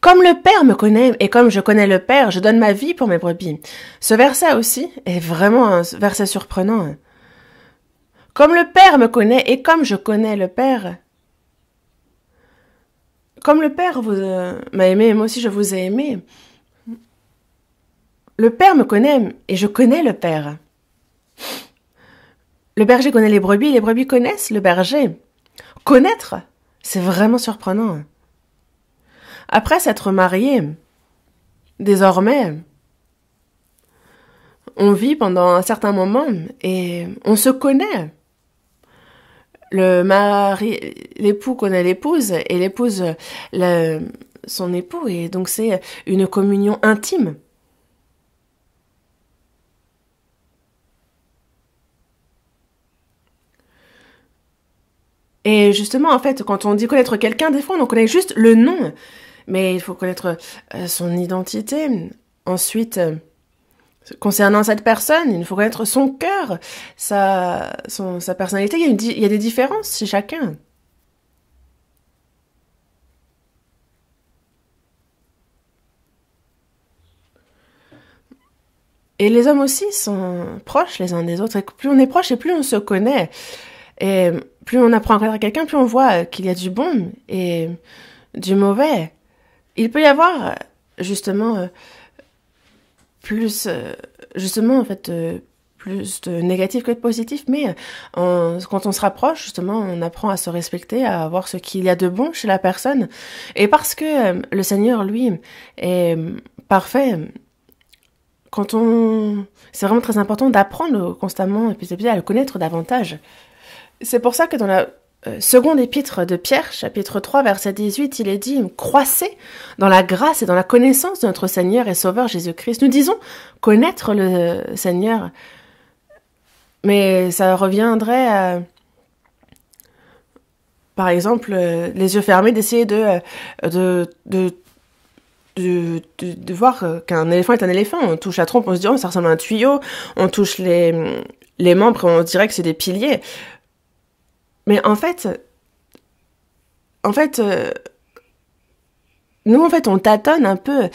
« Comme le Père me connaît et comme je connais le Père, je donne ma vie pour mes brebis. » Ce verset aussi est vraiment un verset surprenant. Comme le Père me connaît et comme je connais le Père. Comme le Père m'a aimé et moi aussi je vous ai aimé. Le Père me connaît et je connais le Père. Le berger connaît les brebis connaissent le berger. Connaître, c'est vraiment surprenant. Après s'être marié, désormais, on vit pendant un certain moment et on se connaît. L'époux connaît l'épouse et l'épouse son époux, et donc c'est une communion intime. Et justement, en fait, quand on dit connaître quelqu'un, des fois on en connaît juste le nom, mais il faut connaître son identité. Ensuite, concernant cette personne, il faut connaître son cœur, sa personnalité. Il y a des différences chez chacun. Et les hommes aussi sont proches les uns des autres. Et plus on est proche et plus on se connaît. Et plus on apprend à connaître quelqu'un, plus on voit qu'il y a du bon et du mauvais. Il peut y avoir justement plus, justement en fait, plus de négatif que de positif, mais quand on se rapproche, justement, on apprend à se respecter, à voir ce qu'il y a de bon chez la personne. Et parce que le Seigneur, lui, est parfait, c'est vraiment très important d'apprendre constamment et petit à petit à le connaître davantage. C'est pour ça que dans la seconde épître de Pierre, chapitre 3, verset 18, il est dit « Croissez dans la grâce et dans la connaissance de notre Seigneur et Sauveur Jésus-Christ. » Nous disons connaître le Seigneur, mais ça reviendrait à, par exemple, les yeux fermés, d'essayer de voir qu'un éléphant est un éléphant. On touche la trompe, on se dit « Oh, ça ressemble à un tuyau. » On touche les membres et on dirait que c'est des piliers. Mais en fait, nous, en fait, on tâtonne un peu.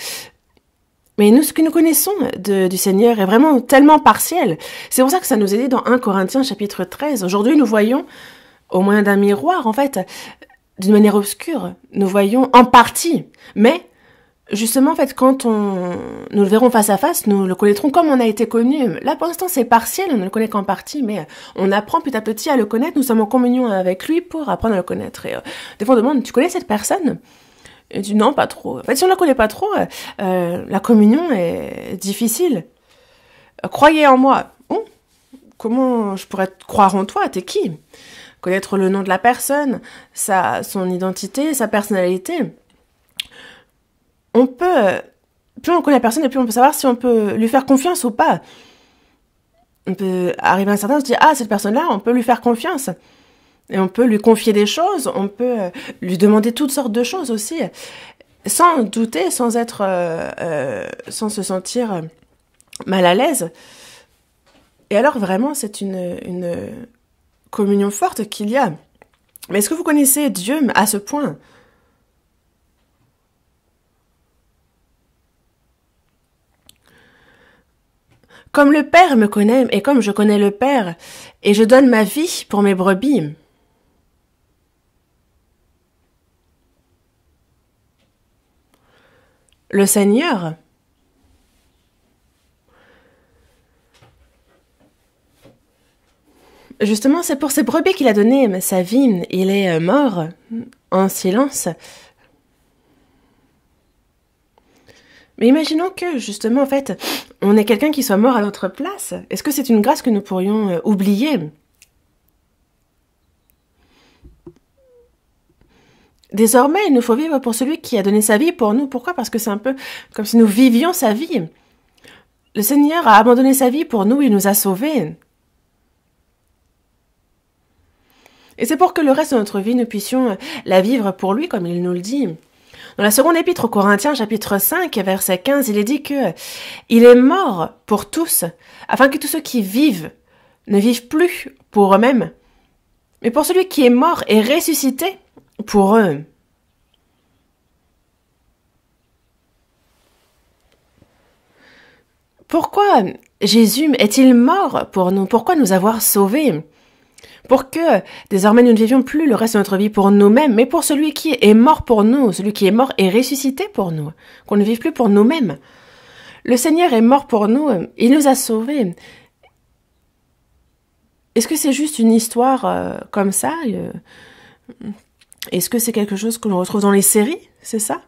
Mais nous, ce que nous connaissons du Seigneur est vraiment tellement partiel. C'est pour ça que ça nous est dit dans 1 Corinthiens chapitre 13. Aujourd'hui, nous voyons, au moyen d'un miroir, en fait, d'une manière obscure, nous voyons en partie. Mais, justement, en fait, quand nous le verrons face à face, nous le connaîtrons comme on a été connu. Là, pour l'instant, c'est partiel, on ne le connaît qu'en partie, mais on apprend petit à petit à le connaître. Nous sommes en communion avec lui pour apprendre à le connaître. Et des fois, on demande, tu connais cette personne ? Et tu dis, non, pas trop. En fait, si on ne la connaît pas trop, la communion est difficile. Croyez en moi. Oh, comment je pourrais croire en toi ? T'es qui ? Connaître le nom de la personne, son identité, sa personnalité. On peut, plus on connaît la personne et plus on peut savoir si on peut lui faire confiance ou pas. On peut arriver à un certain, on se dit, ah, cette personne-là, on peut lui faire confiance. Et on peut lui confier des choses, on peut lui demander toutes sortes de choses aussi, sans douter, sans se sentir mal à l'aise. Et alors vraiment, c'est une communion forte qu'il y a. Mais est-ce que vous connaissez Dieu à ce point ? Comme le Père me connaît et comme je connais le Père, et je donne ma vie pour mes brebis. Le Seigneur, justement, c'est pour ses brebis qu'il a donné sa vie. Il est mort en silence. Mais imaginons que, justement, en fait, on ait quelqu'un qui soit mort à notre place. Est-ce que c'est une grâce que nous pourrions oublier ? Désormais, il nous faut vivre pour celui qui a donné sa vie pour nous. Pourquoi ? Parce que c'est un peu comme si nous vivions sa vie. Le Seigneur a abandonné sa vie pour nous, il nous a sauvés. Et c'est pour que le reste de notre vie, nous puissions la vivre pour lui, comme il nous le dit. Dans la seconde épître aux Corinthiens, chapitre 5, verset 15, il est dit que il est mort pour tous, afin que tous ceux qui vivent ne vivent plus pour eux-mêmes, mais pour celui qui est mort et ressuscité pour eux. Pourquoi Jésus est-il mort pour nous ? Pourquoi nous avoir sauvés ? Pour que désormais nous ne vivions plus le reste de notre vie pour nous-mêmes, mais pour celui qui est mort pour nous, celui qui est mort et ressuscité pour nous, qu'on ne vive plus pour nous-mêmes. Le Seigneur est mort pour nous, il nous a sauvés. Est-ce que c'est juste une histoire comme ça Est-ce que c'est quelque chose que l'on retrouve dans les séries? C'est ça?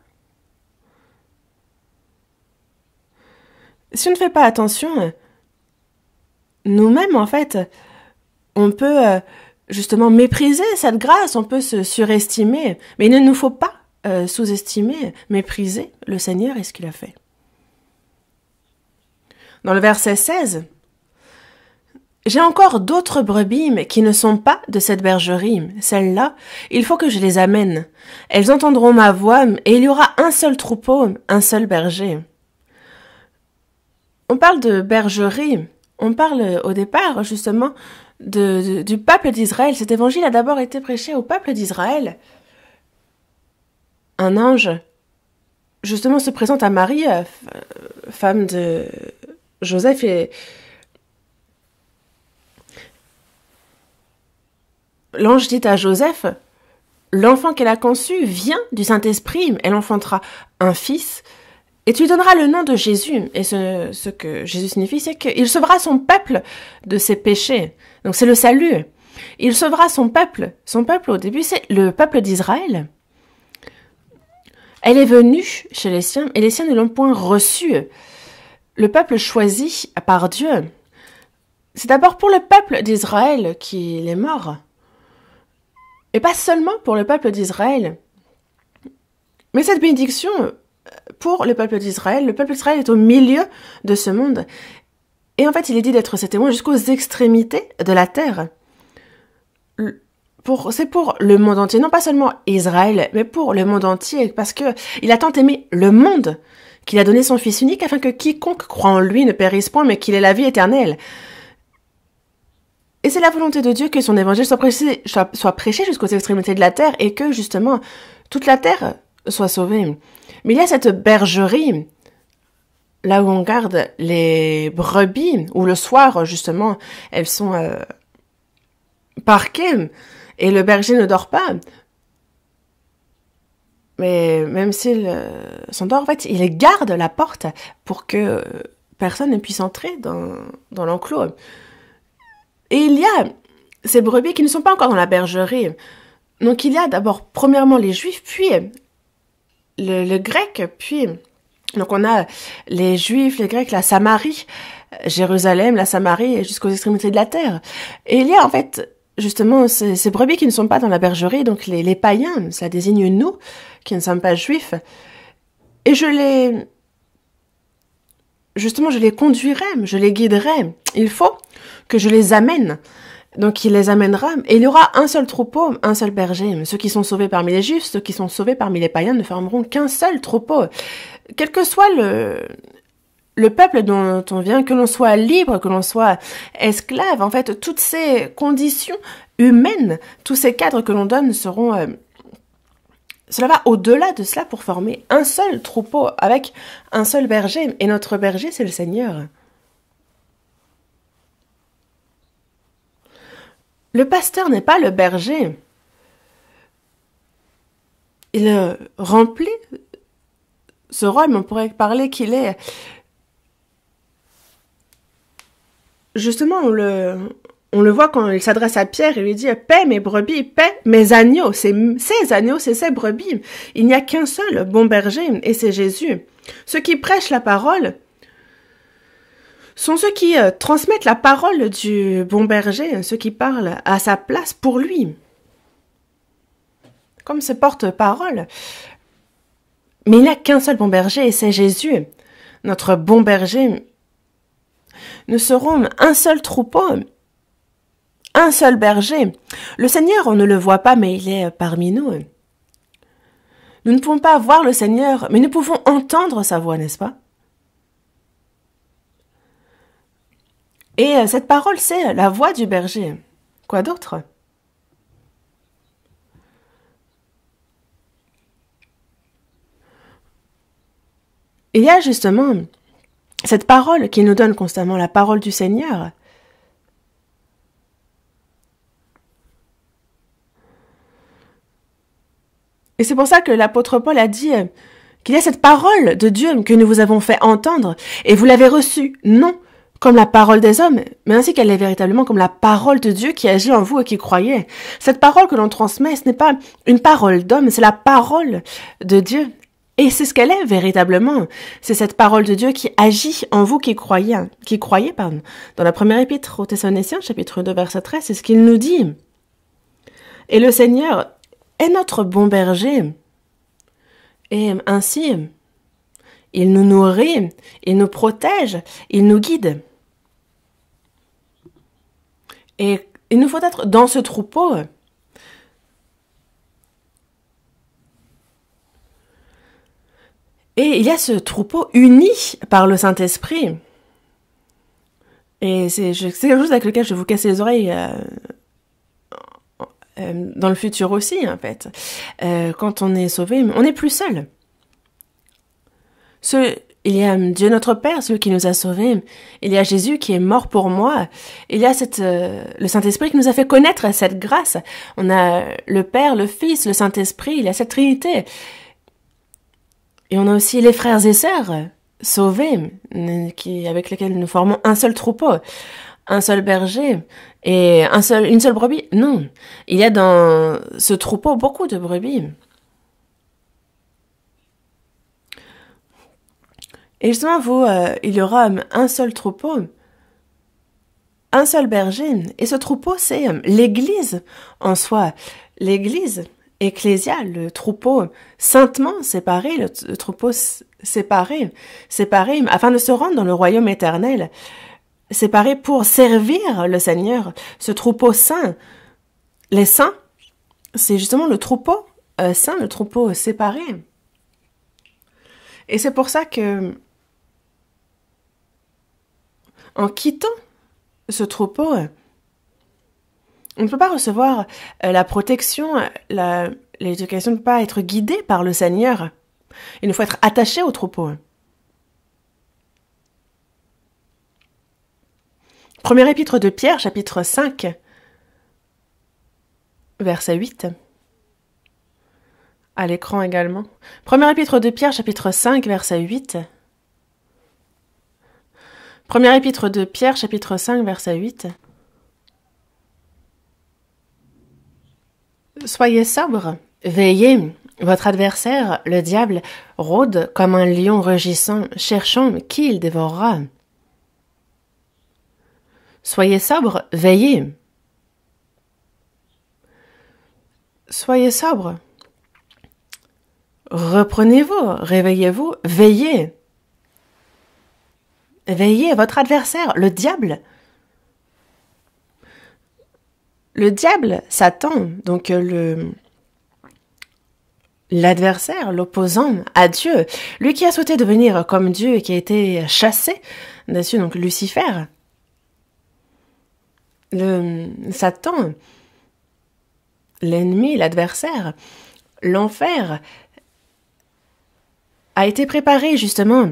Si on ne fait pas attention, nous-mêmes, en fait, on peut justement mépriser cette grâce, on peut se surestimer, mais il ne nous faut pas sous-estimer, mépriser le Seigneur et ce qu'il a fait. Dans le verset 16, « J'ai encore d'autres brebis mais qui ne sont pas de cette bergerie. Celles-là, il faut que je les amène. Elles entendront ma voix et il y aura un seul troupeau, un seul berger. » On parle de bergerie, on parle au départ justement du peuple d'Israël. Cet évangile a d'abord été prêché au peuple d'Israël. Un ange justement se présente à Marie, femme de Joseph, et l'ange dit à Joseph, l'enfant qu'elle a conçu vient du Saint-Esprit, elle enfantera un fils, et tu lui donneras le nom de Jésus. Et ce que Jésus signifie, c'est qu'il sauvera son peuple de ses péchés. Donc c'est le salut. Il sauvera son peuple. Son peuple, au début, c'est le peuple d'Israël. Elle est venue chez les siens, et les siens ne l'ont point reçue. Le peuple choisi par Dieu, c'est d'abord pour le peuple d'Israël qu'il est mort. Et pas seulement pour le peuple d'Israël. Mais cette bénédiction, pour le peuple d'Israël est au milieu de ce monde. Et en fait, il est dit d'être ses témoins jusqu'aux extrémités de la terre. C'est pour le monde entier, non pas seulement Israël, mais pour le monde entier, parce que il a tant aimé le monde qu'il a donné son Fils unique afin que quiconque croit en lui ne périsse point, mais qu'il ait la vie éternelle. Et c'est la volonté de Dieu que son évangile soit prêché jusqu'aux extrémités de la terre et que, justement, toute la terre soit sauvée. Mais il y a cette bergerie, là où on garde les brebis, où le soir, justement, elles sont parquées, et le berger ne dort pas. Mais même s'il s'endort, en fait, il garde la porte pour que personne ne puisse entrer dans l'enclos. Et il y a ces brebis qui ne sont pas encore dans la bergerie. Donc il y a d'abord, premièrement, les Juifs, puis le grec, puis... Donc on a les Juifs, les Grecs, la Samarie, Jérusalem, la Samarie, jusqu'aux extrémités de la terre. Et il y a en fait, justement, ces brebis qui ne sont pas dans la bergerie, donc les païens, ça désigne nous, qui ne sommes pas Juifs. Et je les conduirai, je les guiderai. Il faut que je les amène. Donc il les amènera, et il y aura un seul troupeau, un seul berger. Ceux qui sont sauvés parmi les Juifs, ceux qui sont sauvés parmi les païens ne formeront qu'un seul troupeau. Quel que soit le peuple dont on vient, que l'on soit libre, que l'on soit esclave, en fait, toutes ces conditions humaines, tous ces cadres que l'on donne seront... Cela va au-delà de cela pour former un seul troupeau avec un seul berger. Et notre berger, c'est le Seigneur. Le pasteur n'est pas le berger. Il remplit ce rôle, mais on pourrait parler qu'il est... Justement, on le voit quand il s'adresse à Pierre, il lui dit « Paie mes brebis, paie mes agneaux. » C'est ces agneaux, c'est ces brebis. Il n'y a qu'un seul bon berger, et c'est Jésus. Ceux qui prêchent la parole sont ceux qui transmettent la parole du bon berger, ceux qui parlent à sa place pour lui. Comme ce porte-parole. Mais il n'y a qu'un seul bon berger, et c'est Jésus, notre bon berger. Nous serons un seul troupeau, un seul berger. Le Seigneur, on ne le voit pas, mais il est parmi nous. Nous ne pouvons pas voir le Seigneur, mais nous pouvons entendre sa voix, n'est-ce pas? Et cette parole, c'est la voix du berger. Quoi d'autre? Il y a justement cette parole qui nous donne constamment, la parole du Seigneur. Et c'est pour ça que l'apôtre Paul a dit qu'il y a cette parole de Dieu que nous vous avons fait entendre, et vous l'avez reçue, non comme la parole des hommes, mais ainsi qu'elle est véritablement comme la parole de Dieu qui agit en vous et qui croyez. Cette parole que l'on transmet, ce n'est pas une parole d'homme, c'est la parole de Dieu. Et c'est ce qu'elle est véritablement. C'est cette parole de Dieu qui agit en vous qui croyez, pardon. Dans la première épître aux Thessaloniciens, chapitre 2, verset 13, c'est ce qu'il nous dit. Et le Seigneur est notre bon berger. Et ainsi, il nous nourrit, il nous protège, il nous guide. Et il nous faut être dans ce troupeau. Et il y a ce troupeau uni par le Saint-Esprit. Et c'est quelque chose avec lequel je vais vous casser les oreilles dans le futur aussi, en fait. Quand on est sauvé, on n'est plus seul. Il y a Dieu notre Père, celui qui nous a sauvés. Il y a Jésus qui est mort pour moi. Il y a le Saint-Esprit qui nous a fait connaître cette grâce. On a le Père, le Fils, le Saint-Esprit. Il y a cette Trinité. Et on a aussi les frères et sœurs sauvés, avec lesquels nous formons un seul troupeau, un seul berger et une seule brebis. Non, il y a dans ce troupeau beaucoup de brebis. Et justement, il y aura un seul troupeau, un seul berger. Et ce troupeau, c'est l'Église en soi. L'Église ecclésiale, le troupeau saintement séparé, le troupeau séparé, afin de se rendre dans le royaume éternel, séparé pour servir le Seigneur. Ce troupeau saint, les saints, c'est justement le troupeau saint, le troupeau séparé. Et c'est pour ça que, en quittant ce troupeau, on ne peut pas recevoir la protection, l'éducation ne peut pas être guidée par le Seigneur. Il nous faut être attaché au troupeau. Première épître de Pierre, chapitre 5, verset 8. À l'écran également. Première épître de Pierre, chapitre 5, verset 8. Première épître de Pierre, chapitre 5, verset 8. Soyez sobres, veillez. Votre adversaire, le diable, rôde comme un lion rugissant, cherchant qui il dévorera. Soyez sobres, veillez. Soyez sobres. Reprenez-vous, réveillez-vous, veillez. Veillez, votre adversaire, le diable. Le diable, Satan, donc l'adversaire, l'opposant à Dieu, lui qui a souhaité devenir comme Dieu et qui a été chassé des cieux, donc Lucifer, le Satan, l'ennemi, l'adversaire, l'enfer, a été préparé justement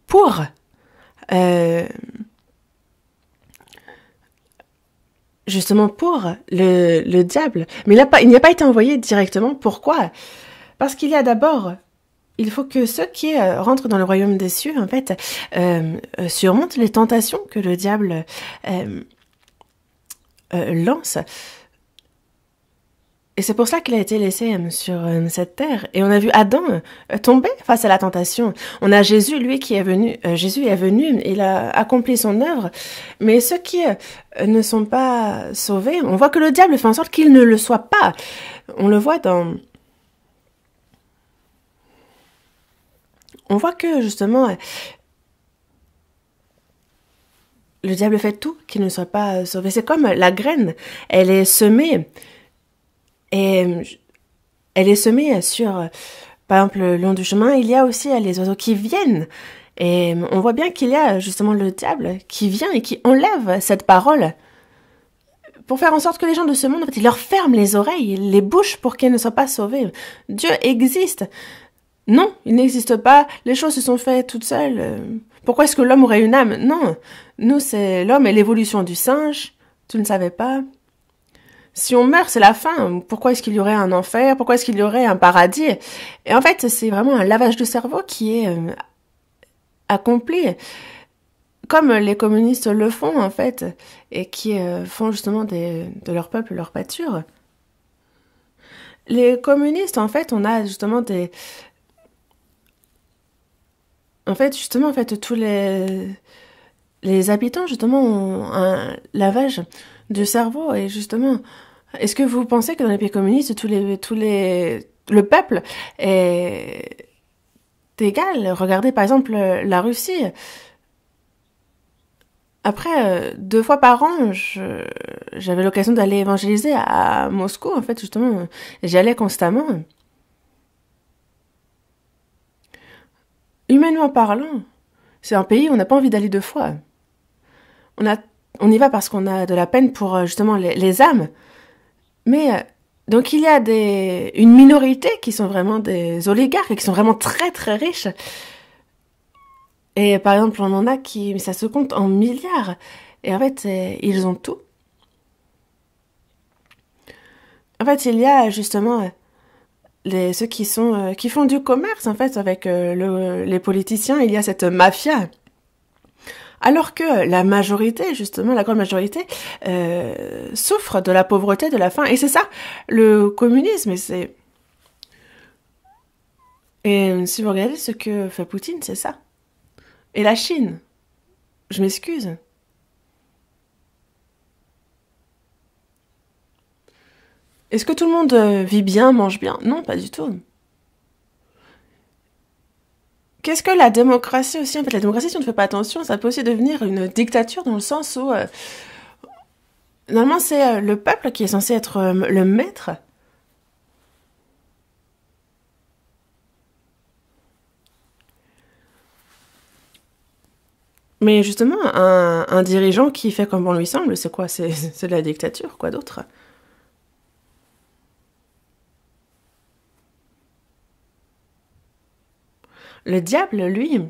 pour le diable. Mais il n'y a pas été envoyé directement. Pourquoi? Parce qu'il y a d'abord, il faut que ceux qui rentrent dans le royaume des cieux, en fait, surmontent les tentations que le diable lance. Et c'est pour ça qu'il a été laissé sur cette terre. Et on a vu Adam tomber face à la tentation. On a Jésus, lui, qui est venu. Jésus est venu, il a accompli son œuvre. Mais ceux qui ne sont pas sauvés, on voit que le diable fait en sorte qu'ils ne le soient pas. On le voit on voit que, justement, le diable fait tout qu'ils ne soient pas sauvés. C'est comme la graine. Elle est semée. Et elle est semée sur, par exemple, le long du chemin, il y a aussi les oiseaux qui viennent. Et on voit bien qu'il y a justement le diable qui vient et qui enlève cette parole pour faire en sorte que les gens de ce monde, en fait, il leur ferme les oreilles, les bouches pour qu'ils ne soient pas sauvés. Dieu existe. Non, il n'existe pas. Les choses se sont faites toutes seules. Pourquoi est-ce que l'homme aurait une âme? Non. Nous, c'est l'homme et l'évolution du singe. Tu ne savais pas? Si on meurt, c'est la fin. Pourquoi est-ce qu'il y aurait un enfer? Pourquoi est-ce qu'il y aurait un paradis? Et en fait, c'est vraiment un lavage de cerveau qui est accompli. comme les communistes le font, en fait, et qui font justement de leur peuple leur pâture. Les communistes, en fait, on a justement des... En fait, justement, en fait, tous les habitants, justement, ont un lavage du cerveau. Et justement, est-ce que vous pensez que dans les pays communistes, le peuple est égal? Regardez, par exemple, la Russie. Après, 2 fois par an, j'avais l'occasion d'aller évangéliser à Moscou, en fait, justement. J'y allais constamment. Humainement parlant, c'est un pays où on n'a pas envie d'aller 2 fois. On y va parce qu'on a de la peine pour, justement, les âmes. Mais, donc il y a une minorité qui sont vraiment des oligarques et qui sont vraiment très très riches. Et par exemple, on en a ça se compte en milliards. Et en fait, ils ont tout. En fait, il y a justement ceux qui font du commerce, en fait, avec les politiciens. Il y a cette mafia. Alors que la majorité, justement, la grande majorité, souffre de la pauvreté, de la faim. Et c'est ça, le communisme. Et si vous regardez ce que fait Poutine, c'est ça. Et la Chine, je m'excuse. Est-ce que tout le monde vit bien, mange bien? Non, pas du tout. Qu'est-ce que la démocratie aussi? En fait, la démocratie, si on ne fait pas attention, ça peut aussi devenir une dictature dans le sens où, normalement, c'est le peuple qui est censé être le maître. Mais justement, un dirigeant qui fait comme bon lui semble, c'est quoi? C'est de la dictature, quoi d'autre? Le diable, lui,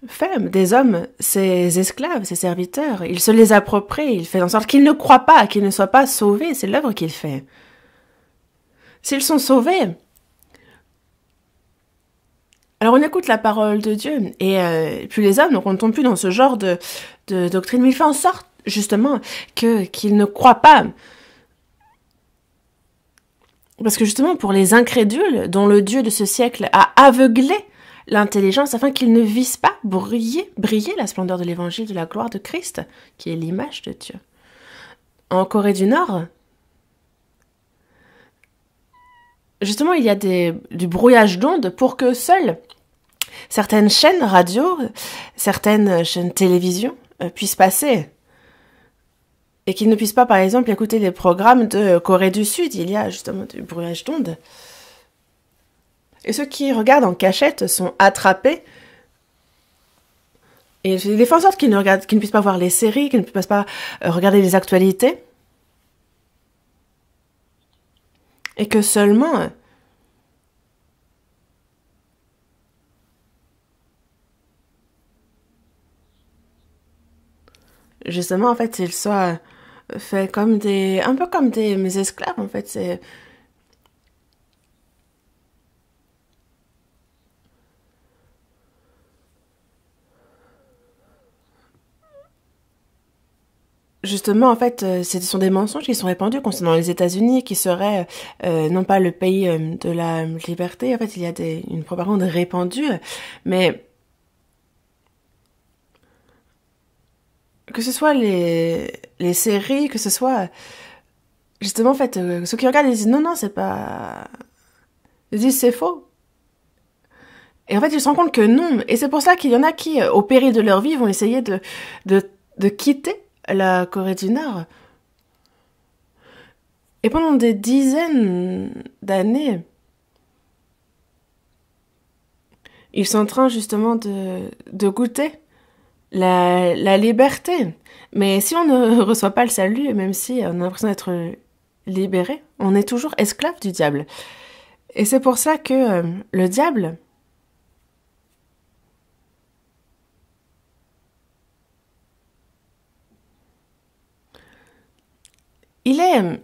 fait des hommes ses esclaves, ses serviteurs. Il se les approprie, il fait en sorte qu'ils ne croient pas, qu'ils ne soient pas sauvés. C'est l'œuvre qu'il fait. S'ils sont sauvés, alors on écoute la parole de Dieu. Et puis les hommes, donc on ne tombe plus dans ce genre de doctrine. Mais il fait en sorte, justement, qu'ils ne croient pas. Parce que justement, pour les incrédules, dont le Dieu de ce siècle a aveuglé l'intelligence afin qu'ils ne vissent pas briller la splendeur de l'évangile de la gloire de Christ, qui est l'image de Dieu. En Corée du Nord, justement, il y a du brouillage d'ondes pour que seules certaines chaînes radio, certaines chaînes télévision puissent passer. Et qu'ils ne puissent pas, par exemple, écouter les programmes de Corée du Sud. Il y a justement du brouillage d'ondes. Et ceux qui regardent en cachette sont attrapés. Et ils font en sorte qu'ils ne puissent pas voir les séries, qu'ils ne puissent pas regarder les actualités. Et que seulement... justement, en fait, ils soient faits comme un peu comme mes esclaves, en fait. C'est... Justement, en fait, ce sont des mensonges qui sont répandus concernant les États-Unis, qui seraient non pas le pays de la liberté. En fait, il y a une propagande répandue, mais que ce soit les séries, que ce soit justement, en fait, ceux qui regardent, ils disent non, c'est pas... Ils disent c'est faux. Et en fait, ils se rendent compte que non. Et c'est pour ça qu'il y en a qui, au péril de leur vie, vont essayer de quitter la Corée du Nord. Et pendant des dizaines d'années, ils sont en train justement de goûter la liberté. Mais si on ne reçoit pas le salut, même si on a l'impression d'être libéré, on est toujours esclave du diable. Et c'est pour ça que le diable...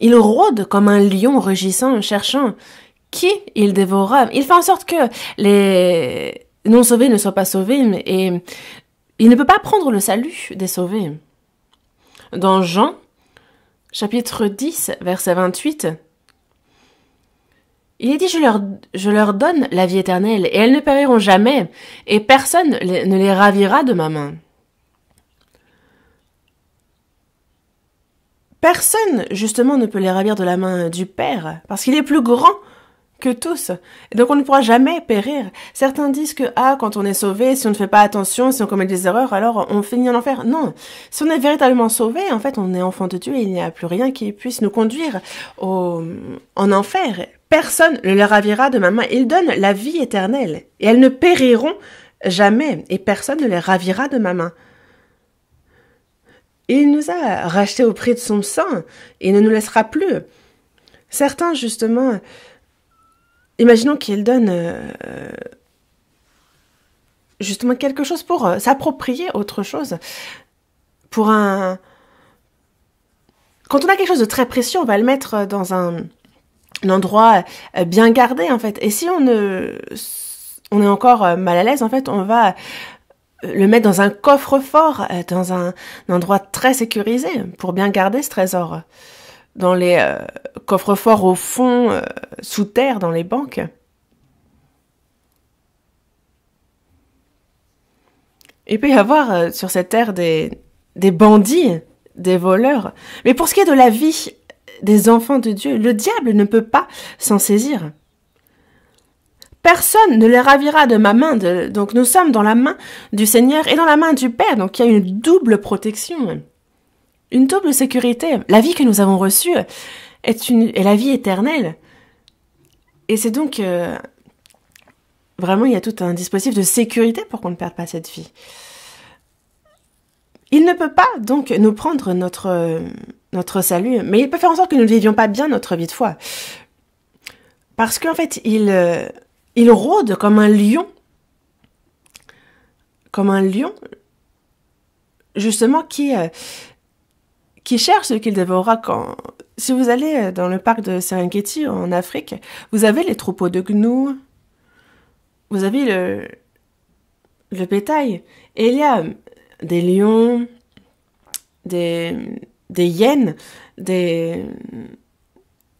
Il rôde comme un lion rugissant, cherchant qui il dévorera. Il fait en sorte que les non-sauvés ne soient pas sauvés, et il ne peut pas prendre le salut des sauvés. Dans Jean, chapitre 10, verset 28, il est dit, je leur donne la vie éternelle, et elles ne périront jamais, et personne ne les ravira de ma main. Personne, justement, ne peut les ravir de la main du Père, parce qu'il est plus grand que tous. Et donc on ne pourra jamais périr. Certains disent que, quand on est sauvé, si on ne fait pas attention, si on commet des erreurs, alors on finit en enfer. Non. Si on est véritablement sauvé, en fait, on est enfant de Dieu et il n'y a plus rien qui puisse nous conduire en enfer. Personne ne les ravira de ma main. Il donne la vie éternelle. Et elles ne périront jamais. Et personne ne les ravira de ma main. Et il nous a rachetés au prix de son sang. Et il ne nous laissera plus. Certains, justement, imaginons qu'il donne justement quelque chose pour s'approprier autre chose. Quand on a quelque chose de très précieux, on va le mettre dans un endroit bien gardé, en fait. Et si on est encore mal à l'aise, en fait, on va le mettre dans un coffre-fort, dans un endroit très sécurisé pour bien garder ce trésor. Dans les coffres-forts au fond, sous terre, dans les banques. Il peut y avoir sur cette terre des bandits, des voleurs. Mais pour ce qui est de la vie des enfants de Dieu, le diable ne peut pas s'en saisir. Personne ne les ravira de ma main. Donc nous sommes dans la main du Seigneur et dans la main du Père. Donc il y a une double protection. Une double sécurité. La vie que nous avons reçue est la vie éternelle. Et c'est donc vraiment, il y a tout un dispositif de sécurité pour qu'on ne perde pas cette vie. Il ne peut pas donc nous prendre notre salut, mais il peut faire en sorte que nous ne vivions pas bien notre vie de foi. Parce qu'en fait, il rôde comme un lion. Comme un lion, justement, qui cherche ce qu'il dévorera si vous allez dans le parc de Serengeti en Afrique, vous avez les troupeaux de gnous, vous avez le bétail, et il y a des lions, des hyènes, des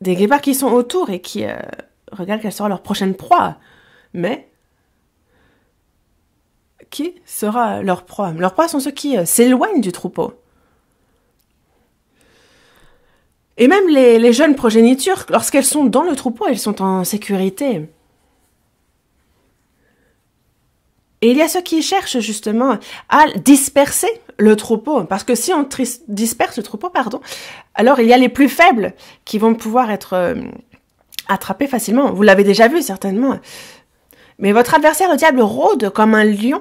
guépards qui sont autour et qui regardent quelle sera leur prochaine proie. Mais qui sera leur proie? Leur proie sont ceux qui s'éloignent du troupeau. Et même les jeunes progénitures, lorsqu'elles sont dans le troupeau, elles sont en sécurité. Et il y a ceux qui cherchent justement à disperser le troupeau. Parce que si on disperse le troupeau, alors il y a les plus faibles qui vont pouvoir être attrapés facilement. Vous l'avez déjà vu certainement. Mais votre adversaire, le diable, rôde comme un lion,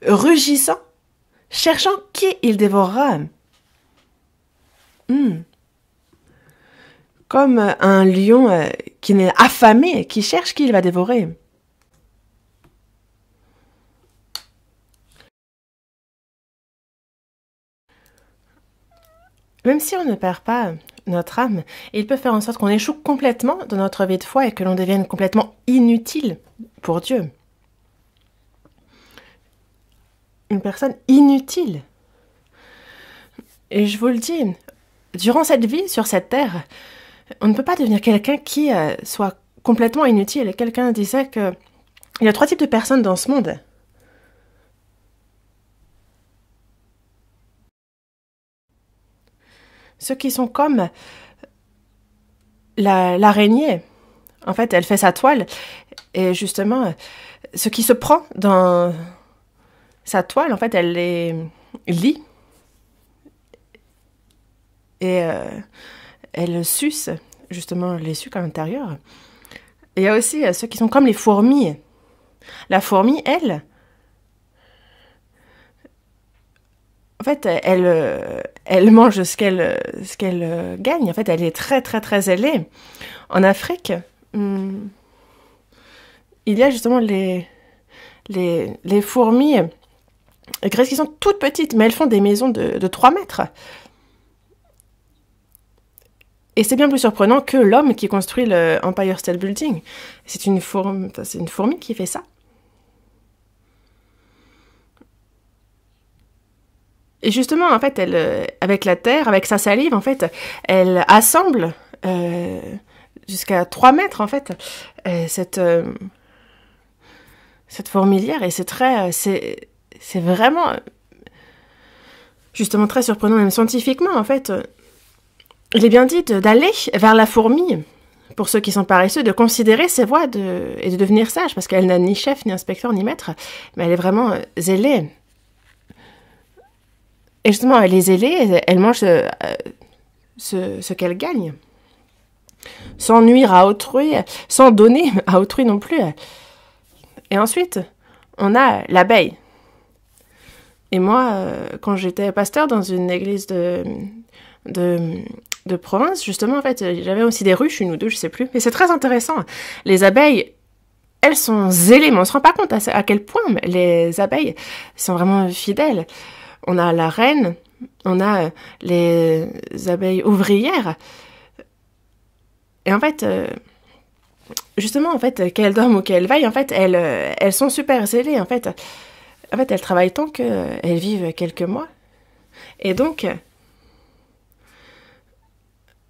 rugissant, cherchant qui il dévorera. Comme un lion qui est affamé, qui cherche qui il va dévorer. Même si on ne perd pas notre âme, il peut faire en sorte qu'on échoue complètement dans notre vie de foi et que l'on devienne complètement inutile pour Dieu. Une personne inutile. Et je vous le dis, durant cette vie sur cette terre, on ne peut pas devenir quelqu'un qui soit complètement inutile. Quelqu'un disait qu'il y a 3 types de personnes dans ce monde. Ceux qui sont comme l'araignée. En fait, elle fait sa toile. Et justement, ce qui se prend dans sa toile, en fait, elle les lie. Et elle suce, justement, les sucres à l'intérieur. Et il y a aussi ceux qui sont comme les fourmis. La fourmi, elle, en fait, elle mange ce qu'elle gagne. En fait, elle est très, très, très ailée. En Afrique, il y a justement les fourmis grecques qui sont toutes petites, mais elles font des maisons de 3 mètres. Et c'est bien plus surprenant que l'homme qui construit le Empire State Building. C'est une fourmi qui fait ça. Et justement, en fait, avec la terre, avec sa salive, en fait, elle assemble jusqu'à 3 mètres, en fait, cette fourmilière. Et c'est vraiment, justement, très surprenant, même scientifiquement, en fait. Il est bien dit d'aller vers la fourmi, pour ceux qui sont paresseux, de considérer ses voies et de devenir sage, parce qu'elle n'a ni chef, ni inspecteur, ni maître, mais elle est vraiment zélée. Et justement, elle est zélée, elle mange ce qu'elle gagne, sans nuire à autrui, sans donner à autrui non plus. Et ensuite, on a l'abeille. Et moi, quand j'étais pasteur dans une église de province, justement, en fait, j'avais aussi des ruches, 1 ou 2, je sais plus. Mais c'est très intéressant. Les abeilles, elles sont zélées, mais on se rend pas compte à quel point les abeilles sont vraiment fidèles. On a la reine, on a les abeilles ouvrières. Et en fait, justement, en fait, qu'elles dorment ou qu'elles veillent, en fait, elles sont super zélées. En fait, elles travaillent tant qu'elles vivent quelques mois. Et donc,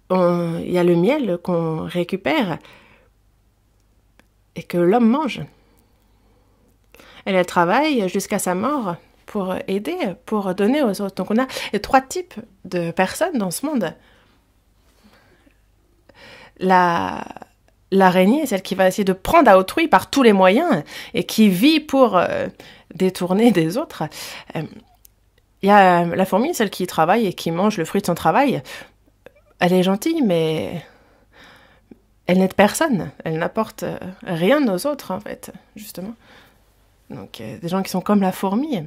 il y a le miel qu'on récupère et que l'homme mange. Elle travaille jusqu'à sa mort pour aider, pour donner aux autres. Donc on a 3 types de personnes dans ce monde. L'araignée, celle qui va essayer de prendre à autrui par tous les moyens et qui vit pour détourner des autres. Il y a la fourmi, celle qui travaille et qui mange le fruit de son travail. Elle est gentille, mais elle n'aide personne. Elle n'apporte rien aux autres, en fait, justement. Donc, des gens qui sont comme la fourmi.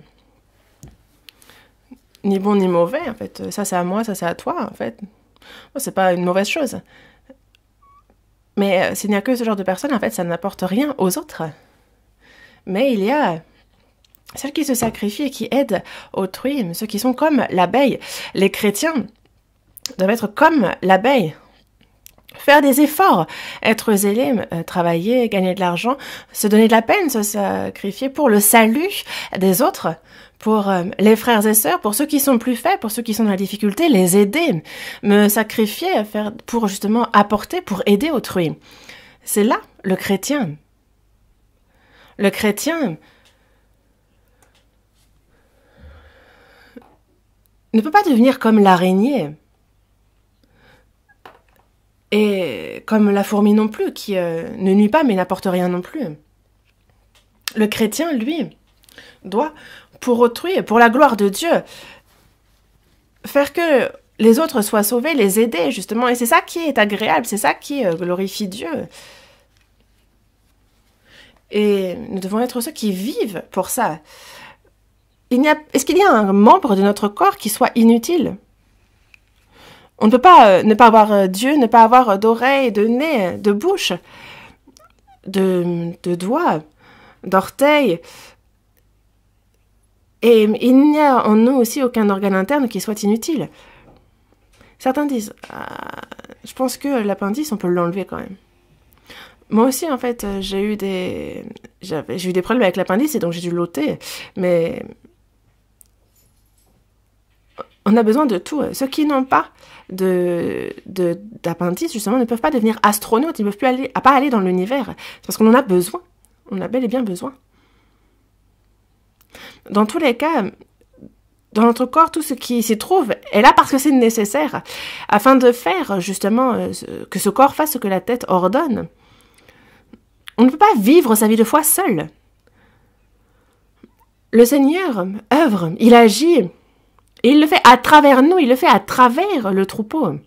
Ni bon ni mauvais, en fait. Ça, c'est à moi, ça, c'est à toi, en fait. Bon, c'est pas une mauvaise chose. Mais s'il n'y a que ce genre de personnes, en fait, ça n'apporte rien aux autres. Mais il y a celles qui se sacrifient et qui aident autrui, ceux qui sont comme l'abeille. Les chrétiens doivent être comme l'abeille. Faire des efforts, être zélé, travailler, gagner de l'argent, se donner de la peine, se sacrifier pour le salut des autres, pour les frères et sœurs, pour ceux qui sont plus faibles, pour ceux qui sont dans la difficulté, les aider, me sacrifier, pour justement apporter, pour aider autrui. C'est là le chrétien. Le chrétien ne peut pas devenir comme l'araignée. Et comme la fourmi non plus, qui ne nuit pas mais n'apporte rien non plus. Le chrétien, lui, doit, pour autrui, pour la gloire de Dieu, faire que les autres soient sauvés, les aider, justement. Et c'est ça qui est agréable, c'est ça qui glorifie Dieu. Et nous devons être ceux qui vivent pour ça. Est-ce qu'il y a un membre de notre corps qui soit inutile ? On ne peut pas ne pas avoir d'yeux, ne pas avoir d'oreilles, de nez, de bouche, de doigts, d'orteils. Et il n'y a en nous aussi aucun organe interne qui soit inutile. Certains disent, je pense que l'appendice, on peut l'enlever quand même. Moi aussi, en fait, j'ai eu des problèmes avec l'appendice et donc j'ai dû l'ôter. Mais on a besoin de tout. Ceux qui n'ont pas d'appendice, justement, ne peuvent pas devenir astronautes. Ils ne peuvent plus pas aller dans l'univers. C'est parce qu'on en a besoin. On a bel et bien besoin. Dans tous les cas, dans notre corps, tout ce qui s'y trouve est là parce que c'est nécessaire, afin de faire, justement, que ce corps fasse ce que la tête ordonne. On ne peut pas vivre sa vie de foi seul. Le Seigneur œuvre, il agit, et il le fait à travers nous, il le fait à travers le troupeau.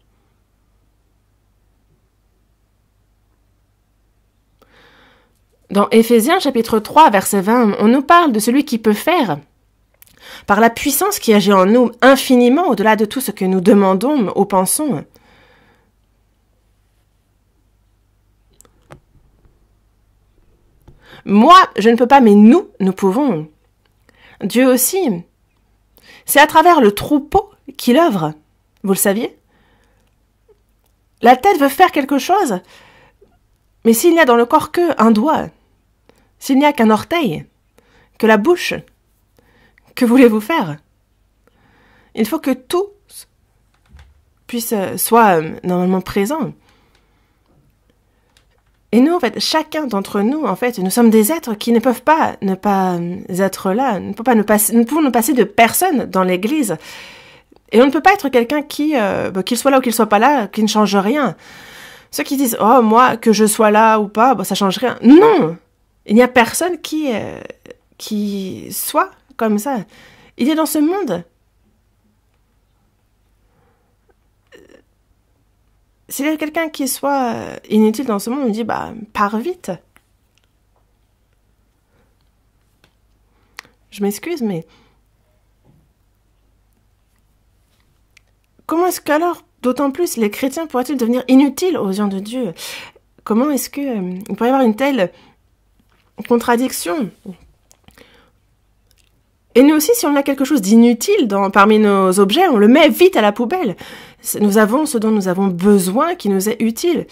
Dans Éphésiens chapitre 3, verset 20, on nous parle de celui qui peut faire, par la puissance qui agit en nous, infiniment au-delà de tout ce que nous demandons ou pensons. Moi, je ne peux pas, mais nous pouvons. Dieu aussi. C'est à travers le troupeau qu'il œuvre. Vous le saviez ? La tête veut faire quelque chose, mais s'il n'y a dans le corps qu'un doigt, s'il n'y a qu'un orteil, que la bouche, que voulez-vous faire ? Il faut que tout soit normalement présent. Et nous, en fait, chacun d'entre nous, en fait, nous sommes des êtres qui ne peuvent pas ne pas être là. Nous pouvons nous passer de personne dans l'Église. Et on ne peut pas être quelqu'un qu'il soit là ou qu'il soit pas là, qui ne change rien. Ceux qui disent, oh, moi, que je sois là ou pas, ça change rien. Non! Il n'y a personne qui soit comme ça. Il est dans ce monde. S'il y a quelqu'un qui soit inutile dans ce monde, on me dit, pars vite. Je m'excuse, mais comment est-ce qu'alors, d'autant plus, les chrétiens pourraient-ils devenir inutiles aux yeux de Dieu? Comment est-ce qu'il pourrait y avoir une telle contradiction? Et nous aussi, si on a quelque chose d'inutile parmi nos objets, on le met vite à la poubelle. Nous avons ce dont nous avons besoin qui nous est utile.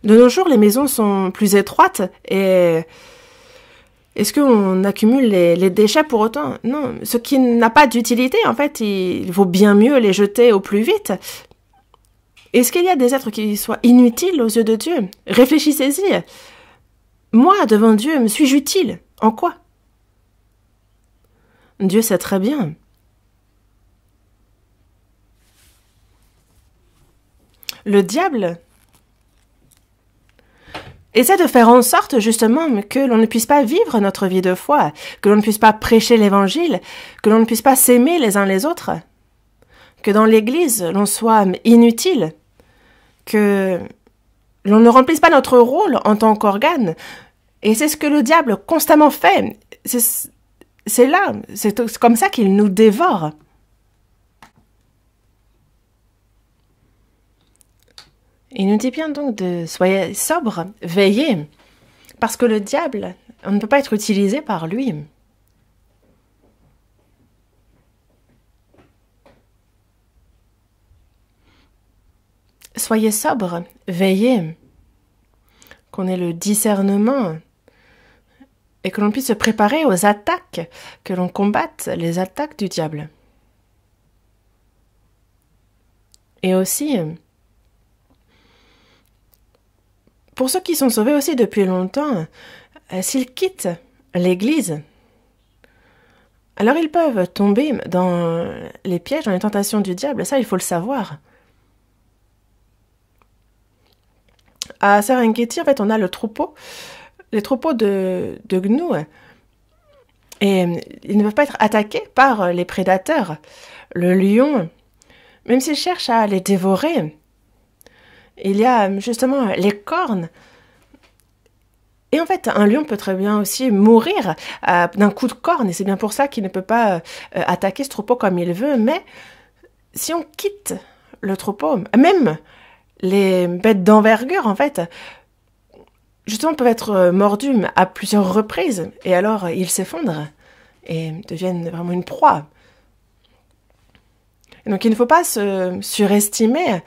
De nos jours, les maisons sont plus étroites et est-ce qu'on accumule les déchets pour autant? Non. Ce qui n'a pas d'utilité, en fait, il vaut bien mieux les jeter au plus vite. Est-ce qu'il y a des êtres qui soient inutiles aux yeux de Dieu? Réfléchissez-y. Moi, devant Dieu, me suis-je utile? En quoi? Dieu sait très bien. Le diable essaie de faire en sorte, justement, que l'on ne puisse pas vivre notre vie de foi, que l'on ne puisse pas prêcher l'Évangile, que l'on ne puisse pas s'aimer les uns les autres, que dans l'Église, l'on soit inutile, que l'on ne remplisse pas notre rôle en tant qu'organe. Et c'est ce que le diable constamment fait. C'est là, c'est comme ça qu'il nous dévore. Il nous dit bien donc de soyez sobre, veillez, parce que le diable, on ne peut pas être utilisé par lui. Soyez sobre, veillez, qu'on ait le discernement et que l'on puisse se préparer aux attaques, que l'on combatte les attaques du diable. Et aussi, pour ceux qui sont sauvés aussi depuis longtemps, s'ils quittent l'Église, alors ils peuvent tomber dans les pièges, dans les tentations du diable. Ça, il faut le savoir. À Serengeti, en fait, on a les troupeaux de gnous. Et ils ne peuvent pas être attaqués par les prédateurs. Le lion, même s'il cherche à les dévorer, il y a justement les cornes. Et en fait, un lion peut très bien aussi mourir d'un coup de corne. Et c'est bien pour ça qu'il ne peut pas attaquer ce troupeau comme il veut. Mais si on quitte le troupeau, même les bêtes d'envergure, en fait, justement, peuvent être mordus à plusieurs reprises. Et alors, ils s'effondrent et deviennent vraiment une proie. Et donc, il ne faut pas se surestimer,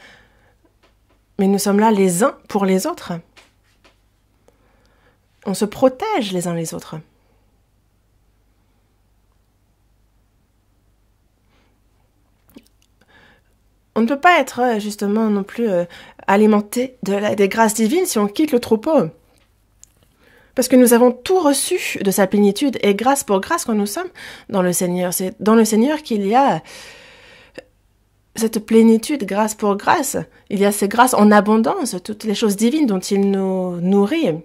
mais nous sommes là les uns pour les autres. On se protège les uns les autres. On ne peut pas être justement non plus alimenté des grâces divines si on quitte le troupeau. Parce que nous avons tout reçu de sa plénitude et grâce pour grâce quand nous sommes dans le Seigneur. C'est dans le Seigneur qu'il y a cette plénitude, grâce pour grâce. Il y a ces grâces en abondance, toutes les choses divines dont il nous nourrit.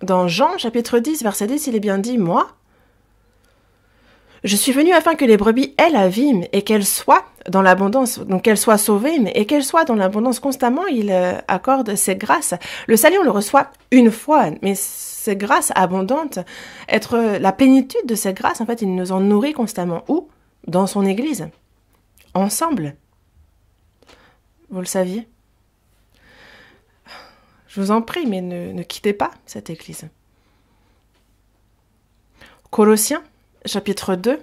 Dans Jean, chapitre 10, verset 10, il est bien dit, « Moi, je suis venu afin que les brebis aient la vie et qu'elles soient dans l'abondance, donc qu'elles soient sauvées et qu'elles soient dans l'abondance constamment. » Il accorde ces grâces. Le salut, on le reçoit une fois, mais ces grâces abondantes, être la plénitude de ces grâces, en fait, il nous en nourrit constamment. Où? Dans son Église. Ensemble. Vous le saviez? Je vous en prie, mais ne quittez pas cette Église. Colossiens, chapitre 2.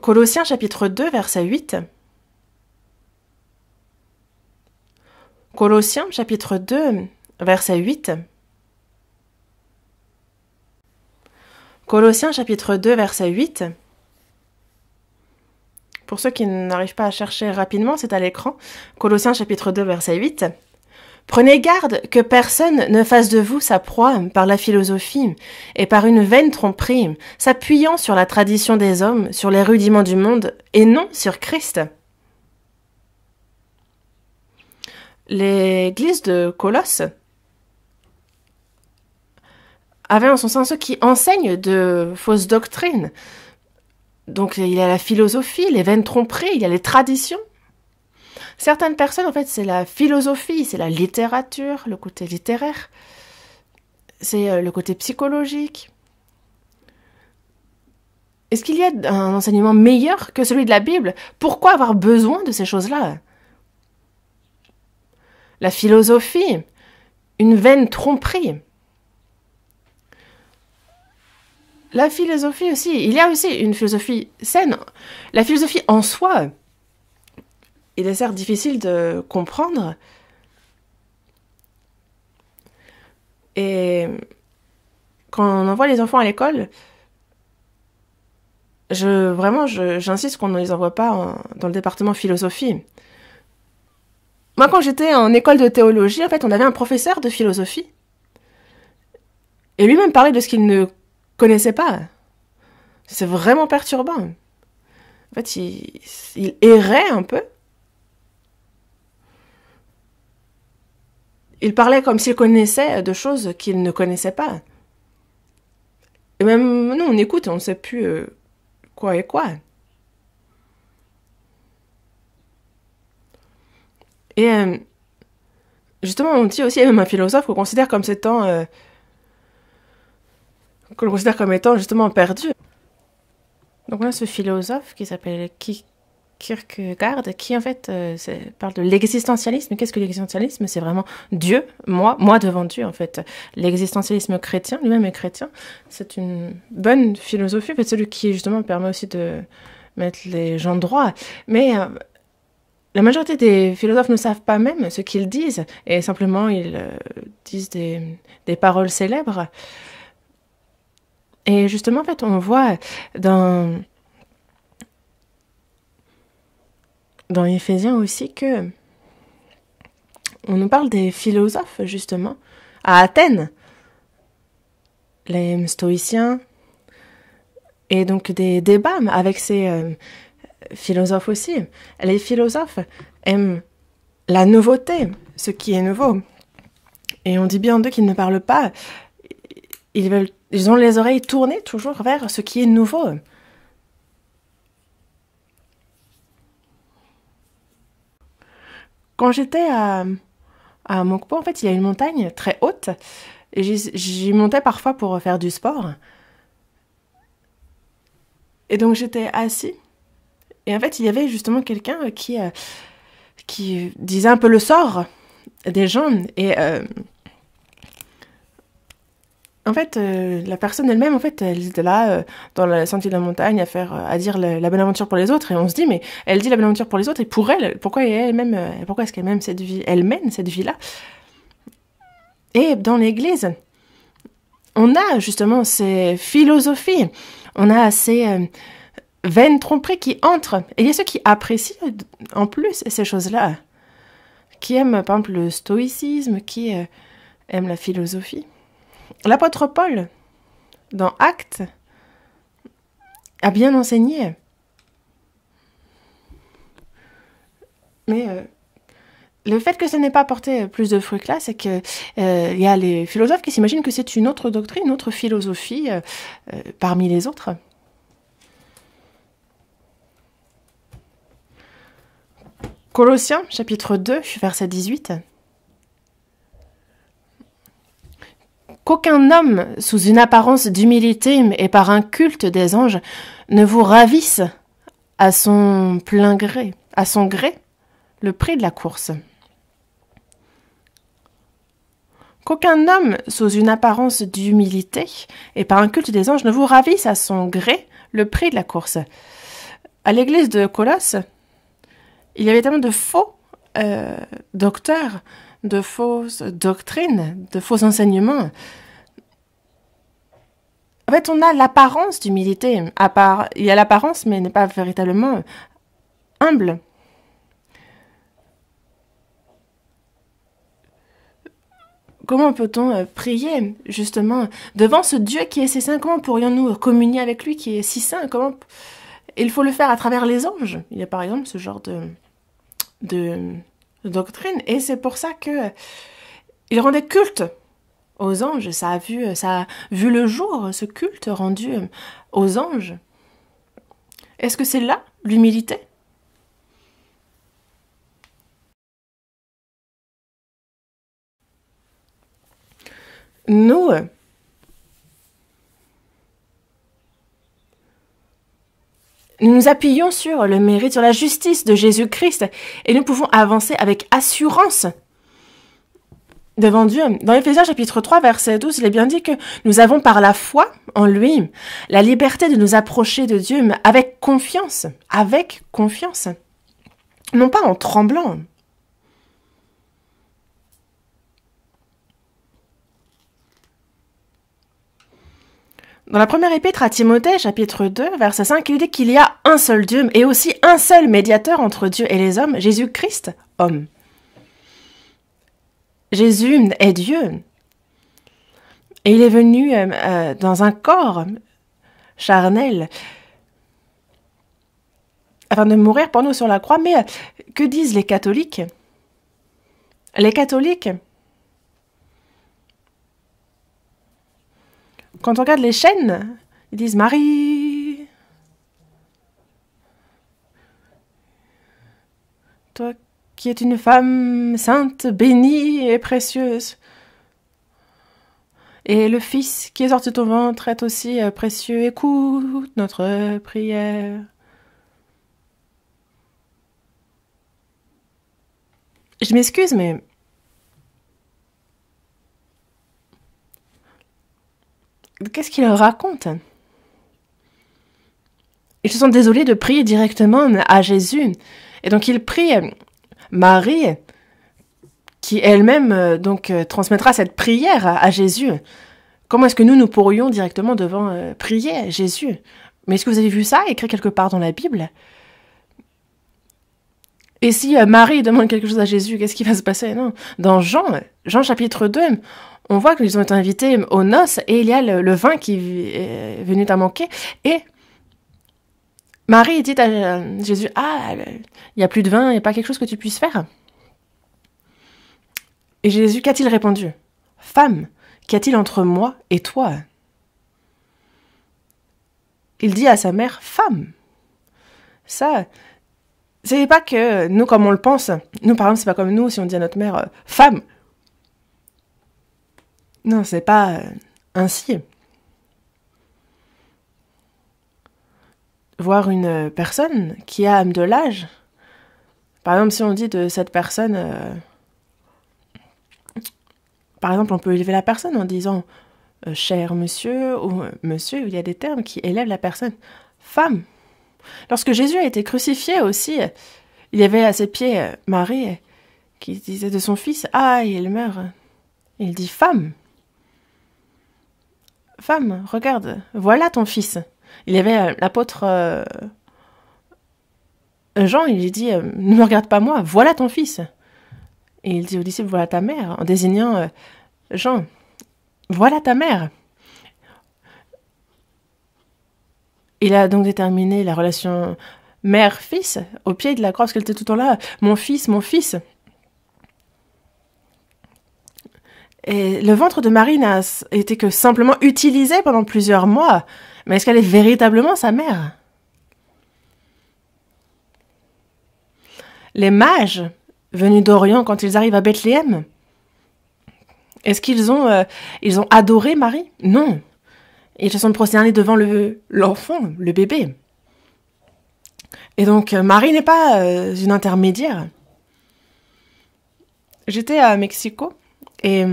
Colossiens, chapitre 2, verset 8. Colossiens, chapitre 2, verset 8. Colossiens, chapitre 2, verset 8. Pour ceux qui n'arrivent pas à chercher rapidement, c'est à l'écran. Colossiens chapitre 2, verset 8. Prenez garde que personne ne fasse de vous sa proie par la philosophie et par une vaine tromperie, s'appuyant sur la tradition des hommes, sur les rudiments du monde, et non sur Christ. L'église de Colosse avait en son sein ceux qui enseignent de fausses doctrines. Donc il y a la philosophie, les vaines tromperies, il y a les traditions. Certaines personnes, en fait, c'est la philosophie, c'est la littérature, le côté littéraire, c'est le côté psychologique. Est-ce qu'il y a un enseignement meilleur que celui de la Bible? Pourquoi avoir besoin de ces choses-là? La philosophie, une vaine tromperie. La philosophie aussi, il y a aussi une philosophie saine. La philosophie en soi, il est certes difficile de comprendre. Et quand on envoie les enfants à l'école, j'insiste qu'on ne les envoie pas dans le département philosophie. Moi, quand j'étais en école de théologie, en fait, on avait un professeur de philosophie. Et lui-même parlait de ce qu'il ne connaissait pas. C'est vraiment perturbant. En fait, il errait un peu. Il parlait comme s'il connaissait de choses qu'il ne connaissait pas. Et même nous, on écoute et on ne sait plus quoi est quoi. Et justement, on dit aussi, même un philosophe qu'on considère comme étant justement perdu. Donc on a ce philosophe qui s'appelle Kierkegaard, qui en fait parle de l'existentialisme. Qu'est-ce que l'existentialisme? C'est vraiment Dieu, moi devant Dieu en fait. L'existentialisme chrétien, lui-même est chrétien. C'est une bonne philosophie, en fait, celui qui justement permet aussi de mettre les gens droits. Mais la majorité des philosophes ne savent pas même ce qu'ils disent, et simplement ils disent des paroles célèbres. Et justement, en fait, on voit dans Éphésiens aussi que on nous parle des philosophes, justement, à Athènes, les stoïciens, et donc des débats avec ces philosophes aussi. Les philosophes aiment la nouveauté, ce qui est nouveau. Et on dit bien d'eux qu'ils ne parlent pas, ils ont les oreilles tournées toujours vers ce qui est nouveau. Quand j'étais à Mokpo, en fait, il y a une montagne très haute. Et j'y montais parfois pour faire du sport. Et donc j'étais assis. Et en fait, il y avait justement quelqu'un qui disait un peu le sort des gens. Et en fait, la personne elle-même, en fait, elle était là, dans la sentier de la montagne, à dire la bonne aventure pour les autres. Et on se dit, mais elle dit la bonne aventure pour les autres, et pour elle, pourquoi est-ce qu'elle mène cette vie, elle mène cette vie-là? Et dans l'église, on a justement ces philosophies, on a ces vaines tromperies qui entrent. Et il y a ceux qui apprécient en plus ces choses-là, qui aiment par exemple le stoïcisme, qui aiment la philosophie. L'apôtre Paul, dans Actes, a bien enseigné. Mais le fait que ça n'ait pas apporté plus de fruits que là, c'est que y a les philosophes qui s'imaginent que c'est une autre doctrine, une autre philosophie parmi les autres. Colossiens, chapitre 2, verset 18. Qu'aucun homme, sous une apparence d'humilité et par un culte des anges, ne vous ravisse à son plein gré, à son gré, le prix de la course. Qu'aucun homme, sous une apparence d'humilité et par un culte des anges, ne vous ravisse à son gré, le prix de la course. À l'église de Colosse, il y avait tellement de faux docteurs, de fausses doctrines, de faux enseignements. En fait, on a l'apparence d'humilité. Il y a l'apparence, mais n'est pas véritablement humble. Comment peut-on prier, justement, devant ce Dieu qui est si saint? Comment pourrions-nous communier avec lui qui est si saint? Comment... Il faut le faire à travers les anges. Il y a par exemple ce genre de doctrine. Et c'est pour ça que il rendait culte aux anges. Ça a vu le jour, ce culte rendu aux anges. Est-ce que c'est là l'humilité? Nous nous appuyons sur le mérite, sur la justice de Jésus-Christ et nous pouvons avancer avec assurance devant Dieu. Dans Éphésiens chapitre 3, verset 12, il est bien dit que nous avons par la foi en lui la liberté de nous approcher de Dieu avec confiance, non pas en tremblant. Dans la première épître à Timothée, chapitre 2, verset 5, il dit qu'il y a un seul Dieu et aussi un seul médiateur entre Dieu et les hommes, Jésus-Christ, homme. Jésus est Dieu. Et il est venu dans un corps charnel afin de mourir pour nous sur la croix. Mais que disent les catholiques? Les catholiques, quand on regarde les chaînes, ils disent Marie, toi qui es une femme sainte, bénie et précieuse, et le Fils qui est sorti de ton ventre est aussi précieux, écoute notre prière. Je m'excuse, mais qu'est-ce qu'il raconte? Ils se sont désolés de prier directement à Jésus. Et donc ils prient Marie, qui elle-même transmettra cette prière à Jésus. Comment est-ce que nous pourrions directement prier Jésus? Mais est-ce que vous avez vu ça écrit quelque part dans la Bible? Et si Marie demande quelque chose à Jésus, qu'est-ce qui va se passer? Non. Dans Jean chapitre 2, on voit qu'ils ont été invités aux noces et il y a le vin qui est venu à manquer. Et Marie dit à Jésus, il n'y a plus de vin, il n'y a pas quelque chose que tu puisses faire? Et Jésus, qu'a-t-il répondu? Femme, qu'y a-t-il entre moi et toi? Il dit à sa mère, femme. Ça, c'est pas que nous, comme on le pense, nous par exemple, c'est pas comme nous si on dit à notre mère, femme. Non, c'est pas ainsi. Voir une personne qui a de l'âge, par exemple, si on dit de cette personne, par exemple, on peut élever la personne en disant cher monsieur ou monsieur, il y a des termes qui élèvent la personne. Femme. Lorsque Jésus a été crucifié aussi, il y avait à ses pieds Marie qui disait de son fils, il meurt. Il dit femme. Femme, regarde, voilà ton fils. Il y avait l'apôtre Jean, il lui dit, ne me regarde pas moi, voilà ton fils. Et il dit aux disciples, voilà ta mère, en désignant Jean, voilà ta mère. Il a donc déterminé la relation mère-fils au pied de la croix, parce qu'elle était tout le temps là, mon fils, mon fils. Et le ventre de Marie n'a été que simplement utilisé pendant plusieurs mois. Mais est-ce qu'elle est véritablement sa mère? Les mages venus d'Orient, quand ils arrivent à Bethléem, est-ce qu'ils ont adoré Marie? Non. Ils se sont prosternés devant l'enfant, le bébé. Et donc, Marie n'est pas une intermédiaire. J'étais à Mexico et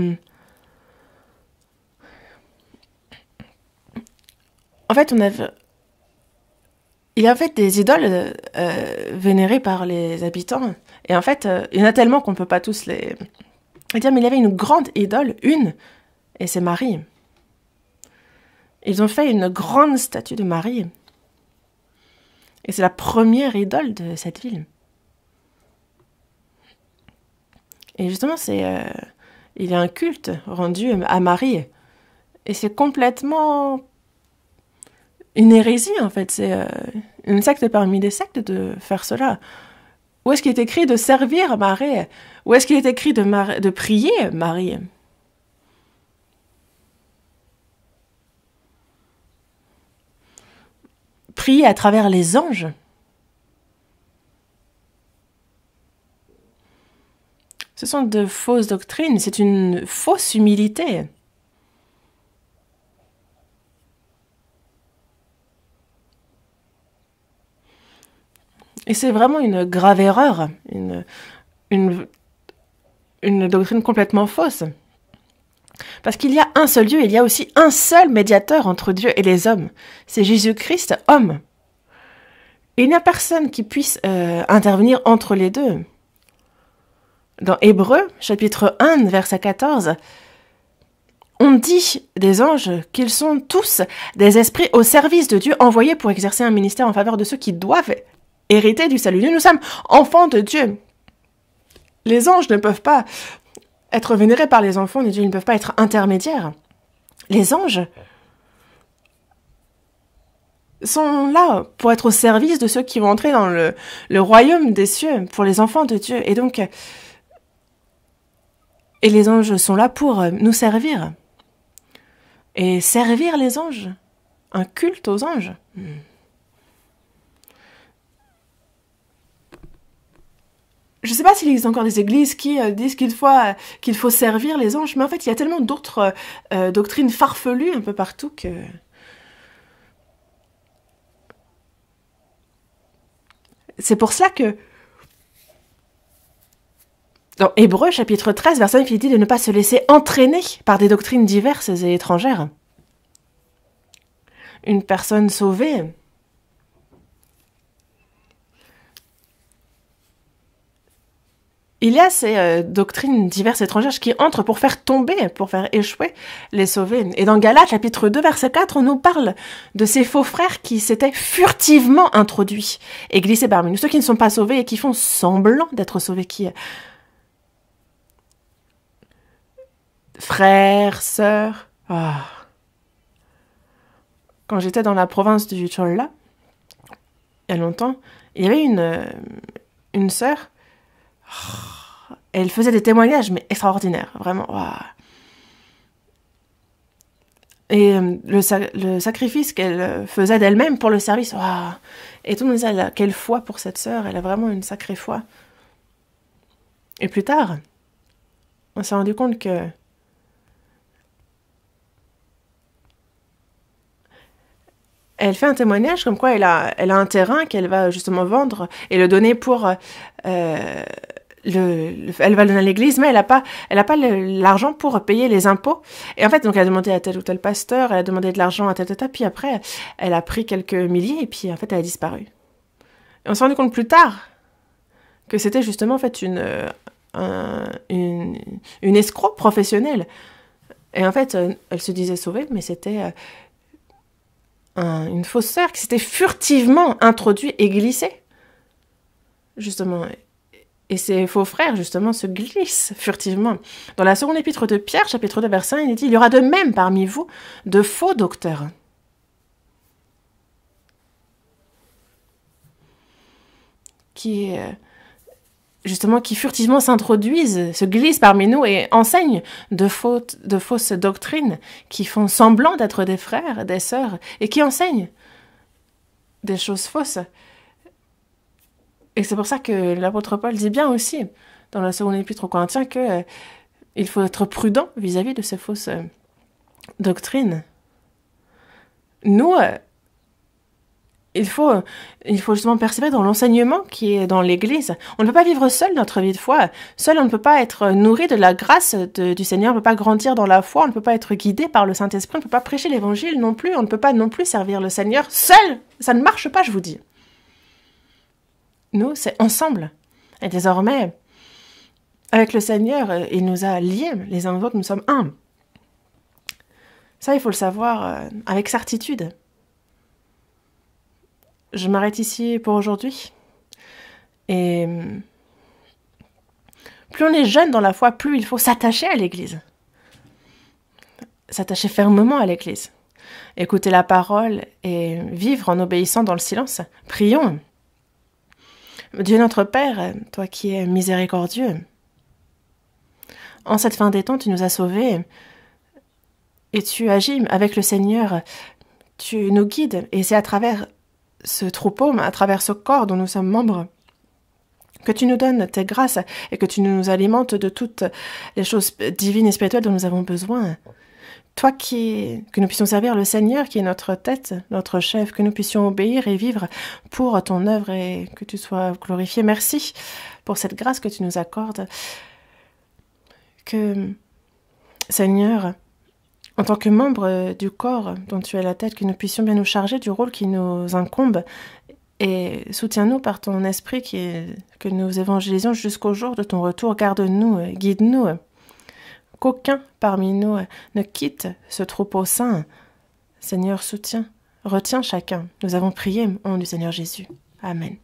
en fait, il y a en fait des idoles vénérées par les habitants. Et en fait, il y en a tellement qu'on ne peut pas tous les dire, mais il y avait une grande idole, et c'est Marie. Ils ont fait une grande statue de Marie. Et c'est la première idole de cette ville. Et justement, il y a un culte rendu à Marie. Et c'est complètement une hérésie, en fait. C'est une secte parmi des sectes de faire cela. Où est-ce qu'il est écrit de servir Marie? Où est-ce qu'il est écrit de prier Marie? Prier à travers les anges. Ce sont de fausses doctrines, c'est une fausse humilité. Et c'est vraiment une grave erreur, une doctrine complètement fausse. Parce qu'il y a un seul Dieu, il y a aussi un seul médiateur entre Dieu et les hommes. C'est Jésus-Christ, homme. Et il n'y a personne qui puisse intervenir entre les deux. Dans Hébreux, chapitre 1, verset 14, on dit des anges qu'ils sont tous des esprits au service de Dieu envoyés pour exercer un ministère en faveur de ceux qui doivent hériter du salut. Nous sommes enfants de Dieu. Les anges ne peuvent pas être vénérés par les enfants de Dieu, ils ne peuvent pas être intermédiaires. Les anges sont là pour être au service de ceux qui vont entrer dans le royaume des cieux, pour les enfants de Dieu. Et les anges sont là pour nous servir. Et servir les anges. Un culte aux anges. Je ne sais pas s'il existe encore des églises qui disent qu'il faut servir les anges, mais en fait, il y a tellement d'autres doctrines farfelues un peu partout que... C'est pour cela que dans Hébreux, chapitre 13, verset 9, il dit de ne pas se laisser entraîner par des doctrines diverses et étrangères. Une personne sauvée il y a ces doctrines diverses étrangères qui entrent pour faire tomber, pour faire échouer les sauvés. Et dans Galates, chapitre 2, verset 4, on nous parle de ces faux frères qui s'étaient furtivement introduits et glissés parmi nous. Ceux qui ne sont pas sauvés et qui font semblant d'être sauvés, qui... Frères, sœurs... Ah. Quand j'étais dans la province du Cholla, il y a longtemps, il y avait une sœur... Elle faisait des témoignages, mais extraordinaires, vraiment. Wow. Et le sacrifice qu'elle faisait d'elle-même pour le service, wow. Et tout le monde disait, quelle foi pour cette sœur, elle a vraiment une sacrée foi. Et plus tard, on s'est rendu compte que elle fait un témoignage comme quoi elle a un terrain qu'elle va justement vendre et le donner pour... elle va le donner à l'église, mais elle a pas l'argent pour payer les impôts. Et en fait, donc elle a demandé à tel ou tel pasteur, elle a demandé de l'argent à tel ou tel, puis après, elle a pris quelques milliers et puis en fait, elle a disparu. Et on s'est rendu compte plus tard que c'était justement en fait une escroc professionnelle. Et en fait, elle se disait sauvée, mais c'était une fausse sœur qui s'était furtivement introduite et glissée. Justement. Et ces faux frères, justement, se glissent furtivement. Dans la seconde épître de Pierre, chapitre 2, verset 1, il est dit « Il y aura de même parmi vous de faux docteurs. » qui furtivement s'introduisent, se glissent parmi nous et enseignent de fausses doctrines, qui font semblant d'être des frères, des sœurs, et qui enseignent des choses fausses. Et c'est pour ça que l'apôtre Paul dit bien aussi, dans la seconde épître aux Corinthiens, que il faut être prudent vis-à-vis de ces fausses doctrines. Nous, il faut justement persévérer dans l'enseignement qui est dans l'Église. On ne peut pas vivre seul notre vie de foi. Seul, on ne peut pas être nourri de la grâce du Seigneur, on ne peut pas grandir dans la foi, on ne peut pas être guidé par le Saint-Esprit, on ne peut pas prêcher l'Évangile non plus, on ne peut pas non plus servir le Seigneur seul. Ça ne marche pas, je vous dis. Nous, c'est ensemble. Et désormais, avec le Seigneur, il nous a liés les uns aux autres, nous sommes un. Ça, il faut le savoir avec certitude. je m'arrête ici pour aujourd'hui. Et plus on est jeune dans la foi, plus il faut s'attacher à l'Église. S'attacher fermement à l'Église. Écouter la parole et vivre en obéissant dans le silence. Prions. Dieu notre Père, toi qui es miséricordieux, en cette fin des temps, tu nous as sauvés et tu agis avec le Seigneur. Tu nous guides et c'est à travers ce troupeau, à travers ce corps dont nous sommes membres, que tu nous donnes tes grâces et que tu nous alimentes de toutes les choses divines et spirituelles dont nous avons besoin. Toi que nous puissions servir le Seigneur qui est notre tête, notre chef, que nous puissions obéir et vivre pour ton œuvre et que tu sois glorifié. Merci pour cette grâce que tu nous accordes. Que, Seigneur, en tant que membre du corps dont tu es la tête, que nous puissions bien nous charger du rôle qui nous incombe et soutiens-nous par ton esprit que nous évangélisions jusqu'au jour de ton retour. Garde-nous, guide-nous. Qu'aucun parmi nous ne quitte ce troupeau saint. Seigneur, retiens chacun. Nous avons prié au nom du Seigneur Jésus. Amen.